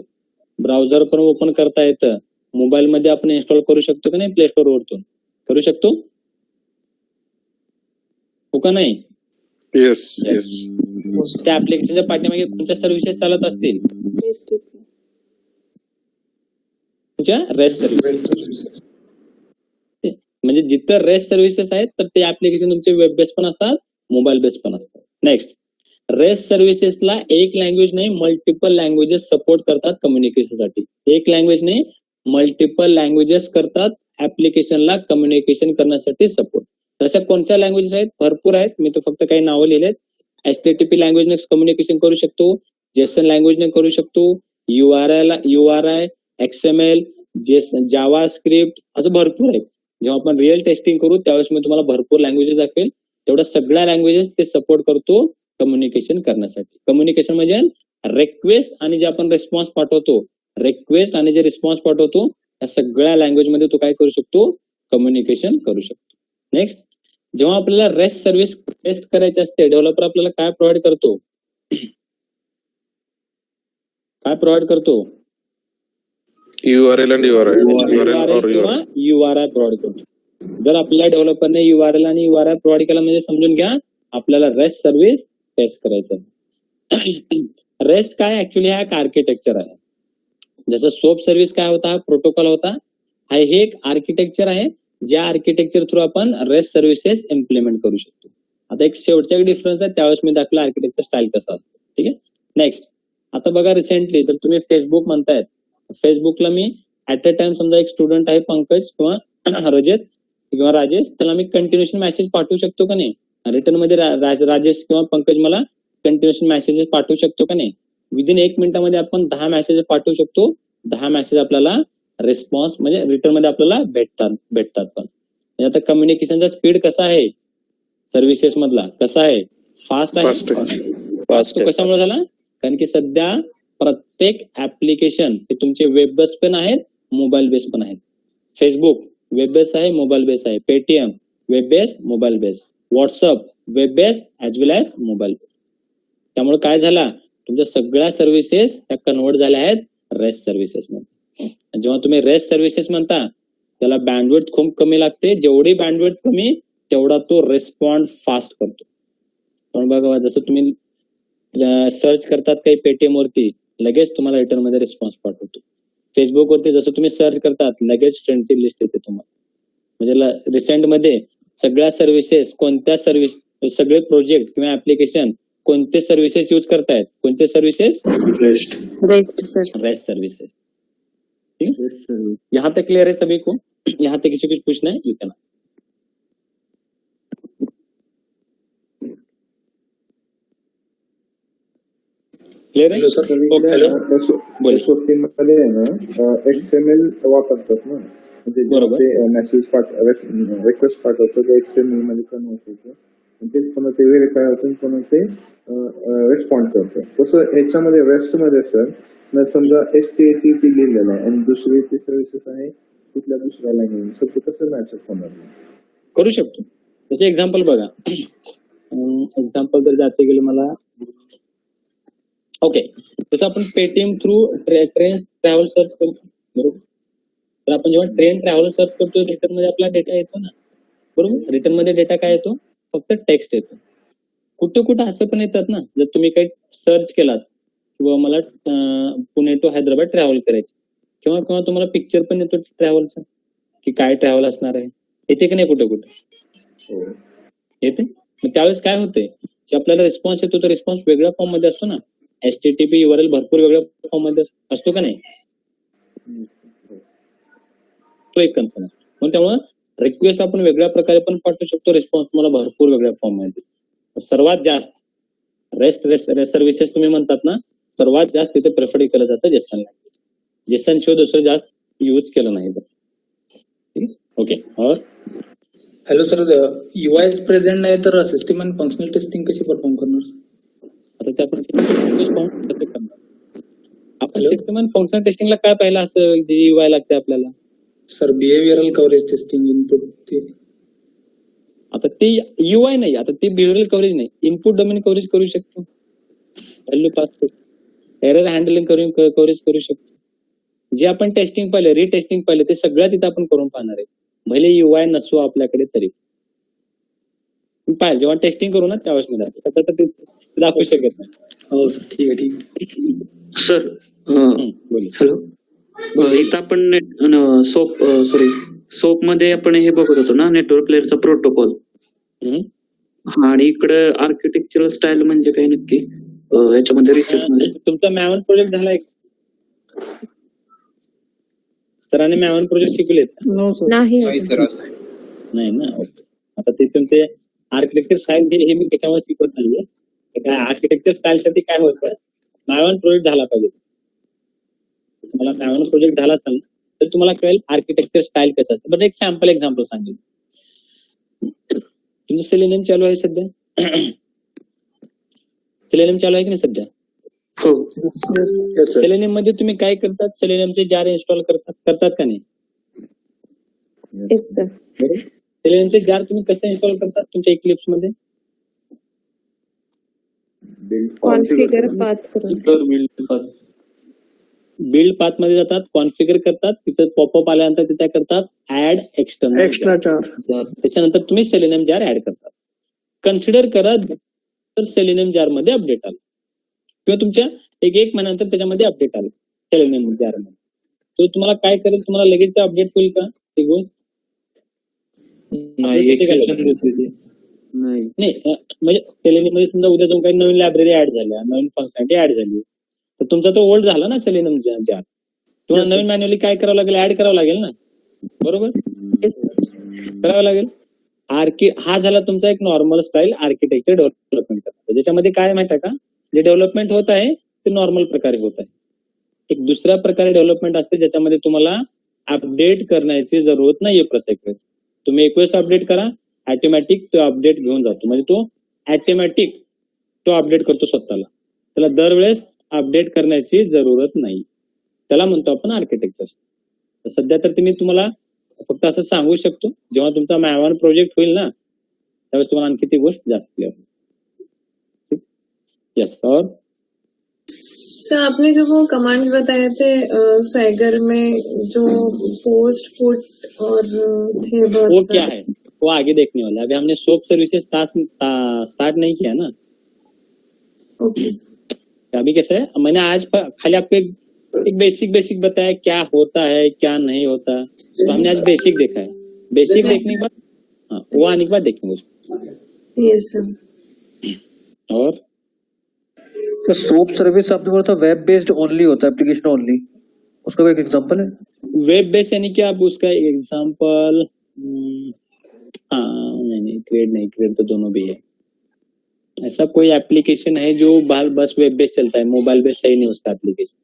ब्राउझर पण ओपन करता येतं, मोबाईल मध्ये आपण इन्स्टॉल करू शकतो का नाही? प्ले स्टोर वरतून करू शकतो, हो का नाही? त्या ऍप्लिकेशनच्या पाठीमागे कोणत्या सर्व्हिसेस चालत असतील? तुमच्या रेस्ट सर्व्हिसेस. म्हणजे जिथं रेस्ट सर्व्हिसेस आहेत तर ते ऍप्लिकेशन तुमचे वेब बेस पण असतात, मोबाईल बेस पण असतात. नेक्स्ट, रेस्ट सर्व्हिसेसला एक लँग्वेज नाही, मल्टिपल लँग्वेजेस सपोर्ट करतात कम्युनिकेशनसाठी. एक लँग्वेज नाही, मल्टिपल लँग्वेजेस करतात ऍप्लिकेशनला कम्युनिकेशन करण्यासाठी सपोर्ट. तशा कोणत्या लँग्वेजेस आहेत? भरपूर आहेत, मी तर फक्त काही नावं लिहिलेत. HTTP लँग्वेजने कम्युनिकेशन करू शकतो, JSON लँग्वेजने करू शकतो, URI, XML, जावा स्क्रिप्ट, असं भरपूर आहेत. जेव्हा आपण रिअल टेस्टिंग करू त्यावेळेस मी तुम्हाला भरपूर लँग्वेजेस दाखवेल. तेवढ्या सगळ्या लँग्वेजेस ते सपोर्ट करतो कम्युनिकेशन करण्यासाठी. कम्युनिकेशन म्हणजे रिक्वेस्ट आणि जे आपण रिस्पॉन्स पाठवतो, रिक्वेस्ट आणि जे रिस्पॉन्स पाठवतो या सगळ्या लँग्वेज मध्ये तो काय करू शकतो, कम्युनिकेशन करू शकतो. नेक्स्ट, जेव्हा आपल्याला रेस्ट सर्व्हिस टेस्ट करायची असते, डेव्हलपर आपल्याला काय प्रोव्हाइड करतो, काय प्रोव्हाइड करतो, URL and URI. किंवा URI प्रोव्हाइड करतो. जर आपल्या डेव्हलपरने URL आणि URI प्रोव्हाइड केला म्हणजे समजून घ्या आपल्याला रेस्ट सर्व्हिस टेस्ट करायचं. रेस्ट काय ऍक्च्युली हा एक आर्किटेक्चर आहे. जसं सोप सर्व्हिस काय होता, हा प्रोटोकॉल होता. हे एक आर्किटेक्चर आहे ज्या आर्किटेक्चर थ्रू आपण रेस्ट सर्व्हिसेस इम्प्लिमेंट करू शकतो. आता एक शेवटचा एक डिफरन्स आहे, त्यावेळेस मी दाखवला आर्किटेक्चर स्टाईल कसा असतो. ठीक आहे. नेक्स्ट, आता बघा रिसेंटली तर तुम्ही फेसबुक म्हणतायत, फेसबुकला मी ऍट अ टाइम समजा एक स्टुडंट आहे पंकज किंवा रजत किंवा राजेश, त्याला मी कंटिन्युएशन मेसेज पाठवू शकतो का नाही, रिटर्न मध्ये राजेश किंवा पंकज मला कंटिन्युएशन मेसेजेस पाठवू शकतो का नाही. विदिन 1 मिनिटामध्ये आपण 10 मेसेज पाठवू शकतो. 10 मेसेज आपल्याला रिस्पॉन्स म्हणजे रिटर्न मध्ये आपल्याला भेटतात पण. म्हणजे आता कम्युनिकेशनचा स्पीड कसा आहे सर्व्हिसेस मधला, कसा आहे, फास्ट आहे. कशामुळे झाला, कारण की सध्या प्रत्येक ऍप्लिकेशन हे तुमचे वेब बेस पण आहेत, मोबाईल बेस पण आहेत. फेसबुक वेब बेस आहे, मोबाईल बेस आहे. Paytm web base, mobile base. WhatsApp web base as well as mobile base. त्यामुळे काय झाला, तुमच्या सगळ्या सर्व्हिसेस त्या कन्वर्ट झाल्या आहेत रेस्ट सर्व्हिसेस मध्ये. जेव्हा तुम्ही रेस्ट सर्व्हिसेस म्हणता त्याला बँडविड्थ खूप कमी लागते. जेवढी बँडविड्थ कमी तेवढा तो रिस्पॉन्ड फास्ट करतो. पण बघा जसं तुम्ही सर्च करतात काही पेटीएम वरती, लगेच तुम्हाला रिटर्न मध्ये रिस्पॉन्स पाठवतो. फेसबुक वरती जसं तुम्ही सर्च करतात लगेच ट्रेंडची लिस्ट येते तुम्हाला. म्हणजे रिसेंट मध्ये सगळ्या सर्व्हिसेस, कोणत्या सर्व्हिस, सगळे प्रोजेक्ट किंवा ऍप्लिकेशन कोणते सर्व्हिसेस यूज करतायत, कोणते सर्व्हिसेस, रेस्ट सर्व्हिसेस. यहाँ तक क्लियर है सभी को, यहाँ तक किसी कुछ पूछना है, यू कैन. क्लियर है? बोलिए. SOP मध्ये आहे ना XML वापरतात ना, म्हणजे बरोबर. ते मेसेज रिक्वेस्ट पाठवतो ते XML मध्ये कन्वर्ट होतो. तेच पुन्हा ते व्हेरीफाय होतं, पुन्हा ते रिस्पॉन्ड करतो. तसं ह्याच्यामध्ये रेस्ट मध्ये सर समजा HTTP लिहिलेलं आहे आणि दुसरी ती सर्व्हिसेस आहे कुठल्या दुसऱ्या लँग्वेज, तर कसं मॅचअप होणार करू शकतो. त्याचे एक्झाम्पल बघा. एक्झाम्पल जर जायचं गेलं मला, ओके, जसं आपण Paytm through train travel search करतो, बरोबर. तर आपण जेव्हा ट्रेन ट्रॅव्हल सर्च करतो रिटर्न मध्ये आपला डेटा येतो ना, बरोबर. रिटर्न मध्ये डेटा काय येतो, फक्त टेक्स्ट येतो. कुठं असं पण येतात ना, जर तुम्ही काही सर्च केलात किंवा मला पुणे टू हैदराबाद ट्रॅव्हल करायची, किंवा तुम्हाला पिक्चर पण येतो ट्रॅव्हलचा की काय ट्रॅव्हल असणार आहे, येते की नाही कुठं येते. मग त्यावेळेस काय होतंय की आपल्याला रिस्पॉन्स येतो, तर रिस्पॉन्स वेगळ्या फॉर्म मध्ये असतो ना. HTTP URL भरपूर वेगळ्या फॉर्म मध्ये असतो का नाही, तो एक कन्सर्न आहे. मग त्यामुळे रिक्वेस्ट आपण वेगळ्या प्रकारे पण पाठवू शकतो, रिस्पॉन्स तुम्हाला भरपूर वेगळ्या फॉर्म मध्ये. सर्वात जास्त रेस्ट सर्व्हिसेस तुम्ही म्हणतात ना, सर्वात जास्त तिथे प्रेफर केलं जातं जेसन लँग्वेज. जेसन शिवाय दुसरं जास्त यूज केलं नाही जात. ओके. और हॅलो सर, UI प्रेझेंट नाही तर सिस्टम अँड फंक्शनल टेस्टिंग कशी परफॉर्म करणार? आता ते आपण कसं करणार, आपण सिस्टम अँड फंक्शनल टेस्टिंगला काय पाहिलं असं UI लागते आपल्याला sir? Behavioural coverage testing input ते, आता ते UI नाही, आता ते बिहेवियरल कव्हरेज नाही, इनपुट डोमेन कव्हरेज करू शकतो, व्हॅल्यू पास करू, एरर हँडलिंग कव्हरेज करू शकतो. जे आपण टेस्टिंग पाहिलं, रिटेस्टिंग पाहिलं, ते सगळ्याच इथं आपण करून पाहणार आहे. भले UI नसो आपल्याकडे तरी पाहिजे. जेव्हा टेस्टिंग करू ना त्यावेळेस मी दाखवू शकत नाही. हो सर, ठीक आहे. सर बोला. हॅलो, इथं आपण सोप मध्ये आपण हे बघत होतो ना, नेटवर्क लेअरचा प्रोटोकॉल. हा, आणि इकडे आर्किटेक्चरल स्टाईल म्हणजे काय नक्की याच्यामध्ये रिसेप्ट मध्ये? तुमचा मॅवन प्रोजेक्ट झाला एक सरांनी मॅवन प्रोजेक्ट शिकलेत नाही सर. नाही ना. ओके. आता ते तुमचे आर्किटेक्चर स्टाईल हे मी त्याच्यावर शिकवत नाहीये. काय आर्किटेक्चर स्टाईल साठी काय होतं, मॅवन प्रोजेक्ट झाला पाहिजे. तुम्हाला मॅवन प्रोजेक्ट झाला असेल तर तुम्हाला कळेल आर्किटेक्चर स्टाईल कसं असतं. बट एक एक्झाम्पल सांगेल. तुमचं सेलेनियम चालू आहे सध्या, सेलेनियम चालू आहे की नाही सध्या? हो. Yes, sir. सेलेनियम मध्ये तुम्ही काय करतात, सेलेनियमचे जार इन्स्टॉल करतात का नाही? Yes sir. बरोबर. सेलेनियमचे जार तुम्ही कसे इन्स्टॉल करतात तुमच्या इक्लिप्स मध्ये? कॉन्फिगर पाथ करून. बिल्ड पाथ मध्ये जातात, कॉन्फिगर करतात, तिथं पॉपअप आल्यानंतर तिथे करतात ऍड एक्सटर्नल. Extra charge. त्याच्यानंतर तुम्ही सेलेनियम जार ऍड करतात. कन्सिडर करा तर सेलेनियम जार मध्ये अपडेट आलं किंवा तुमच्या एक महिन्यानंतर त्याच्यामध्ये अपडेट आलं सेलेनियम जार मध्ये, तो तुम्हाला काय करेल, तुम्हाला लगेच ते अपडेट होईल का ते गोष्ट? नाही, एक्सेप्शन देते ते. नाही म्हणजे सेलेनियम मध्ये समजा उद्या जाऊन काही नवीन लायब्ररी ऍड झाल्या, नवीन फंक्शनॅलिटी ऍड झाली, तर तुमचा तो ओल्ड झाला ना सेलेनियम जार, तुम्हाला नवीन मॅन्युअली काय करावं लागेल, ऍड करावं लागेल ना, बरोबर? Yes sir. करावं लागेल. हा झाला तुमचा एक नॉर्मल स्टाईल आर्किटेक्चर डेव्हलपमेंट करता, ज्याच्यामध्ये काय माहिती आहे का, जे डेव्हलपमेंट होत आहे ते नॉर्मल प्रकारे होत आहे. एक दुसऱ्या प्रकारे डेव्हलपमेंट असते ज्याच्यामध्ये तुम्हाला अपडेट करण्याची जरूरत नाहीये प्रत्येक वेळेस. तुम्ही एक वेळेस अपडेट करा, ऑटोमॅटिक तो अपडेट घेऊन जातो, म्हणजे तो ऑटोमॅटिक तो अपडेट करतो स्वतःला, त्याला दरवेळेस अपडेट करण्याची जरूरत नाही. त्याला म्हणतो आपण आर्किटेक्चर. सध्या तर तुम्हाला फक्त असं सांगू शकतो, जेव्हा तुमचा मॅवन प्रोजेक्ट होईल ना त्यावेळेस तुम्हाला आणखी ती गोष्ट जास्त क्लिअर होईल. यस. और सर आपने जो वो कमांड बताए थे स्वैगर में जो पोस्ट पुट और थे वो बहुत क्या सारे. है वो आगे देखने वाला है. अभी हमने सोप सर्विसेज स्टार्ट नहीं किया ना. ओके. अभी कैसा है, मैंने आज खाली आपको एक बेसिक बताया क्या होता है क्या नहीं होता, तो हमने आज बेसिक देखा है. बेसिक देखने के बाद हाँ वो आने के बाद देखेंगे उसको. Yes sir. और तो सोप सर्विस आपने बोला था वेब बेस्ड ओनली होता है, एप्लीकेशन ओनली, उसका कोई एग्जांपल है? वेब बेस्ड यानी कि आप उसका एग्जांपल, हाँ नहीं क्रिएट तो दोनों भी है. ऐसा कोई एप्लीकेशन है जो बस वेब बेस्ड चलता है, मोबाइल बेस्ड सही नहीं उसका एप्लीकेशन.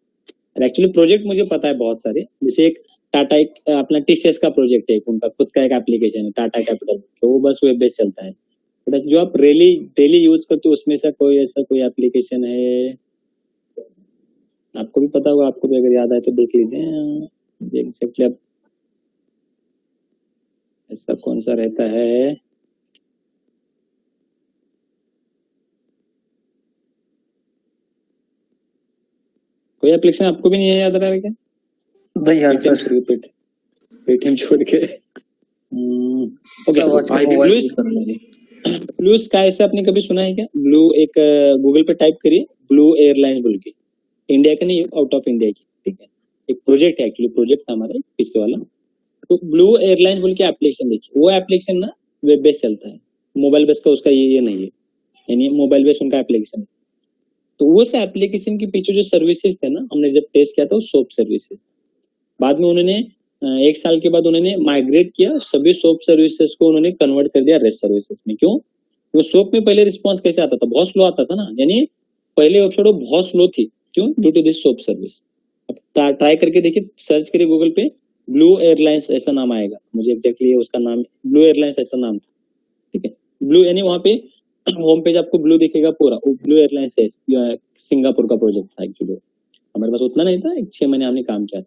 एक्चुअली प्रोजेक्ट मुझे पता है बहुत सारे, जैसे एक टाटा, एक अपना टीसीएस का प्रोजेक्ट है, उनका खुद का एक एप्लीकेशन है टाटा कैपिटल, तो वो बस वेब बेस्ड चलता है. बट जो आप डेली यूज करते हो उसमें से ऐसा कोई एप्लीकेशन है, आपको भी पता होगा, आपको भी अगर याद आए तो देख लीजिए एग्जैक्टली आप ऐसा कौन सा रहता है. कोई एप्लीकेशन आपको भी नहीं याद आ रहा है क्या? नहीं यार सर. पेटीएम छोड़ के. ब्लू स्काई से आपने कभी सुना है क्या? ब्लू एक गूगल पे टाइप करिए ब्लू एयरलाइंस बोल के, इंडिया का नहीं, आउट ऑफ इंडिया की, ठीक है. एक प्रोजेक्ट है, एक्चुअली प्रोजेक्ट था हमारा पिछले वाला. तो ब्लू एयरलाइंस बोल के एप्लीकेशन देखिए, वो एप्लीकेशन ना वेब बेस्ड चलता है, मोबाइल बेस्ड का उसका ये नहीं है, यानी मोबाइल बेस्ड उनका एप्लीकेशन है. तो उस एप्लीकेशन के पीछे जो सर्विसेज थे ना, हमने जब टेस्ट किया था वो सोप सर्विसेज. बाद में उन्होंने 1 साल के बाद उन्होंने माइग्रेट किया, सभी सोप सर्विसेज को उन्होंने कन्वर्ट कर दिया रेस्ट सर्विसेज में. क्यों? वो सोप में पहले रिस्पॉन्स कैसे आता था, बहुत स्लो आता था ना, यानी पहले वेबसाइट वो बहुत स्लो थी. क्यों? Due to this soap service. अब ट्राई करके देखिए, सर्च करिए गूगल पे, ब्लू एयरलाइंस ऐसा नाम आएगा, मुझे एग्जैक्टली उसका नाम ब्लू एयरलाइंस ऐसा नाम था, ठीक है. ब्लू यानी वहाँ पे होम पेज आपको ब्लू दिखेगा पूरा, वो ब्लू एयरलाइंस है, सिंगापुर का प्रोजेक्ट था एक्चुअली. हमारे पास उतना नहीं था, 6 महीने हमने काम किया था.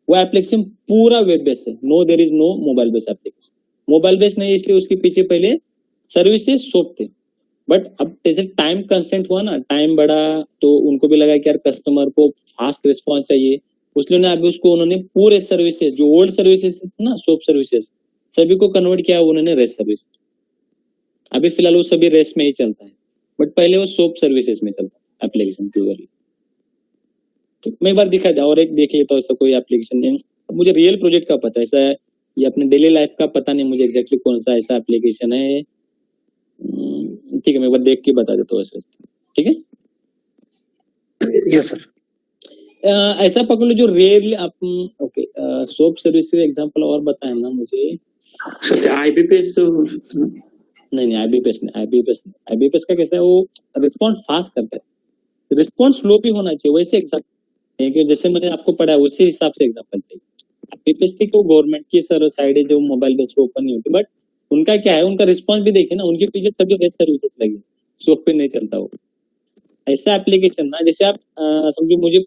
वो एप्लीकेशन पूरा वेब बेस्ड है, no there is no mobile based application. Mobile based नहीं इसलिए उसके पीछे पहले सर्विसेज सोप थे. बट अब जैसे टाइम कंस्टेंट हुआ ना, टाइम बढ़ा, तो उनको भी लगा कि यार कस्टमर को फास्ट रिस्पॉन्स चाहिए, उसलिए अभी उसको उन्होंने पूरे सर्विसेज जो ओल्ड सर्विसेज थे ना, सोप सर्विसेज, सभी को कन्वर्ट किया उन्होंने रेस्ट सर्विस. अभी फिलहाल वो सभी रेस्ट में ही चलता है, बट पहले वो सोप सर्विसेज में चलता है एप्लीकेशन प्योरली. मैं एक बार दिखा था और एक देख लेता हूँ, ऐसा कोई एप्लीकेशन नहीं. मुझे रियल प्रोजेक्ट का पता है, ऐसा है ये अपने डेली लाइफ का पता नहीं मुझे एग्जैक्टली कौन सा ऐसा एप्लीकेशन है. ठीक है, मैं एक बार देख के बता देता हूँ. ठीक है. Yes sir. ऐसा पकड़ लो जो रियरली आप, ओके, सोप सर्विस एग्जांपल और बताए ना मुझे. आयबीपीएस नहीं आईबीपीएस का कैसा है, वो रिस्पॉन्स फास्ट करता है, रिस्पॉन्स स्लो भी होना चाहिए. वैसे एग्जाम्पल जैसे मैंने आपको पढ़ा है उसी हिसाब से एग्जाम्पल चाहिए. आईबीपीएस की तो गवर्नमेंट की साइड है जो मोबाइल बेस्ड ओपन नहीं होती, बट उनका क्या है, उनका रिस्पॉन्स भी देखिए ना, उनके पीछे सभी बेस्ट सर्विसेज लगी, सोप पे नहीं चलता वो. ऐसा एप्लीकेशन ना, जैसे आप समझो मुझे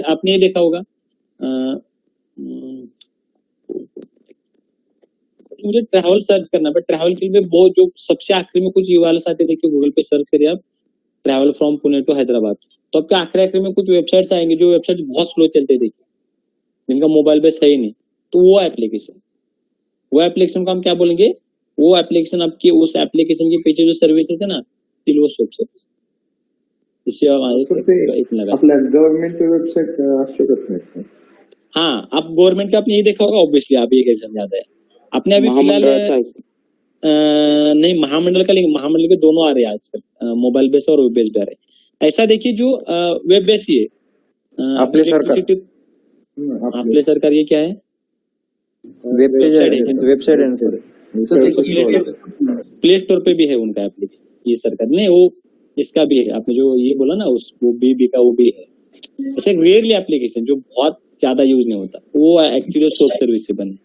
आपने ये देखा होगा, मुझे ट्रैवल सर्च करना है, ट्रैवल के लिए बहुत जो सबसे आखिरी में कुछ URLs आते, देखिए गूगल पे सर्च करिए आप travel from Pune to Hyderabad, तो आपके आखिरी में कुछ वेबसाइट्स आएंगे जो वेबसाइट्स बहुत स्लो चलते हैं, देखिए जिनका मोबाइल पे सही नहीं, तो वो एप्लीकेशन को हम क्या बोलेंगे, वो एप्लीकेशन आपकी उस एप्लीकेशन के पीछे जो सर्विसेज है ना, वो सोप सर्विस। आपल्या गव्हर्नमेंट वेबसाईट असू शकत नाही। हाँ, आप गवर्नमेंट का आपने ये देखा होगा, ऑब्वियसली आप ये कैसे समझाते हैं, आपने अभी फिलहाल नहीं महामंडल का, लेकिन महामंडल के दोनों आ रहे हैं आजकल, मोबाइल बेस्ड और वेब बेस्ड आ रहे हैं। ऐसा देखिए जो वेब बेस्ड ही है, आपले सरकार ये क्या है, वेब पेज आहे, वेबसाइट आहे सर। प्ले स्टोर पे भी है उनका एप्लीकेशन, ये सरकार नहीं, वो इसका भी है, आपने जो ये बोला ना वो बी का वो भी है। ऐसे रेयरली एप्लीकेशन जो बहुत ज्यादा यूज नहीं होता, वो एक्चुअली सोप सर्विस से बने।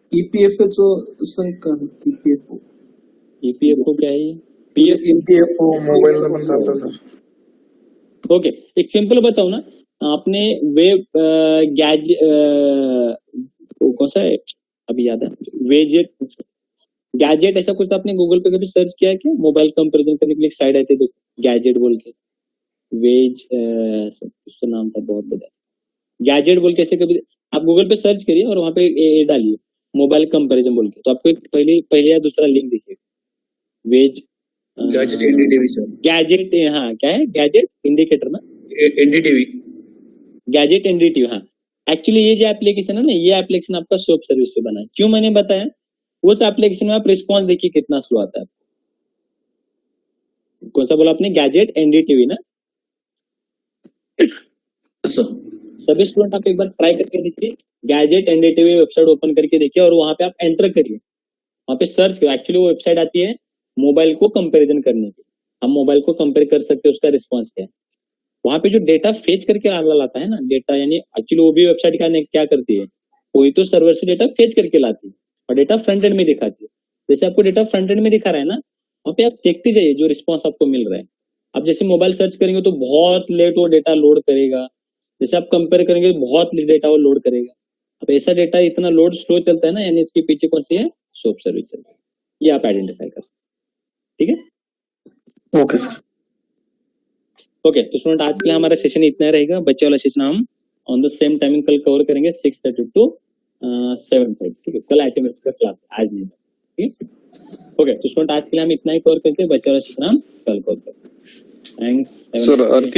ईपीएफओ क्या है, ईपीएफओ मोबाइल ला पण चालतं सर। ओके, एक सिंपल बताओ ना, आपने वेब कौन सा है अभी याद है, गैजेट ऐसा कुछ आपने गूगल पे कभी सर्च किया है क्या, मोबाइल कंपैरिजन करने के लिए एक साइट आती है गैजेट बोल के, उसका नाम था बहुत बड़ा, गैजेट बोल के, ऐसे कभी आप गूगल पे सर्च करिए और वहाँ पे डालिए मोबाइल कंपैरिजन बोल के, तो आपको पहले या दूसरा लिंक दिखेगा, गैजेट, हाँ क्या है, गैजेट इंडिकेटर ना, एनडीटीवी, गैजेट एनडीटीवी। हाँ, एक्चुअली ये जो एप्लीकेशन है ना, ये एप्लीकेशन आपका सोप सर्विस से बना है। क्यों मैंने बताया, उस एप्लीकेशन में आप रिस्पॉन्स देखिए कितना स्लो आता है। कौन सा बोला आपने, गैजेट एनडीटीवी ना, सभी स्टूडेंट आप एक बार ट्राई करके देखिए, गैजेट एनडीटीवी वेबसाइट ओपन करके देखिए और वहां पे आप एंटर करिए, वहां पे सर्च करिए। एक्चुअली वो वेबसाइट आती है मोबाइल को कंपैरिजन करने की, हम मोबाइल को कंपेयर कर सकते हैं, उसका रिस्पॉन्स क्या है। वहां पे जो डेटा फेच करके लाता है ना, डेटा यानी एक्चुअली वो भी वेबसाइट क्या करती है, कोई तो सर्वर से डेटा फेच करके लाती है और डेटा फ्रंट एंड में दिखाती है। जैसे आपको डेटा फ्रंट एंड में दिखा रहा है ना, वहाँ पे आप देखते जाइए जो रिस्पॉन्स आपको मिल रहा है। आप जैसे मोबाइल सर्च करेंगे तो बहुत लेट वो डेटा लोड करेगा, जैसे आप कंपेयर करेंगे तो बहुत डेटा वो लोड करेगा। अब ऐसा डेटा इतना लोड स्लो चलता है ना, यानी इसके पीछे कौन सी है, सोप सर्विस चलती है, ये आप आइडेंटिफाई कर सकते, ठीक है। ओके सर, ओके, तो स्टूडेंट आज के लिए हमारा सेशन इतना ही रहेगा। बच्चे वाला सेशन हम ऑन द सेम टाइमिंग कल कवर करेंगे 6:30 to 7:30, ठीक है। कल आईटीएमएस का क्लास, आज नहीं, ठीक है। ओके, तो स्टूडेंट आज के लिए हम इतना ही कवर करते हैं, बच्चे वाला सेशन हम कल कवर करते हैं। Thanks sir.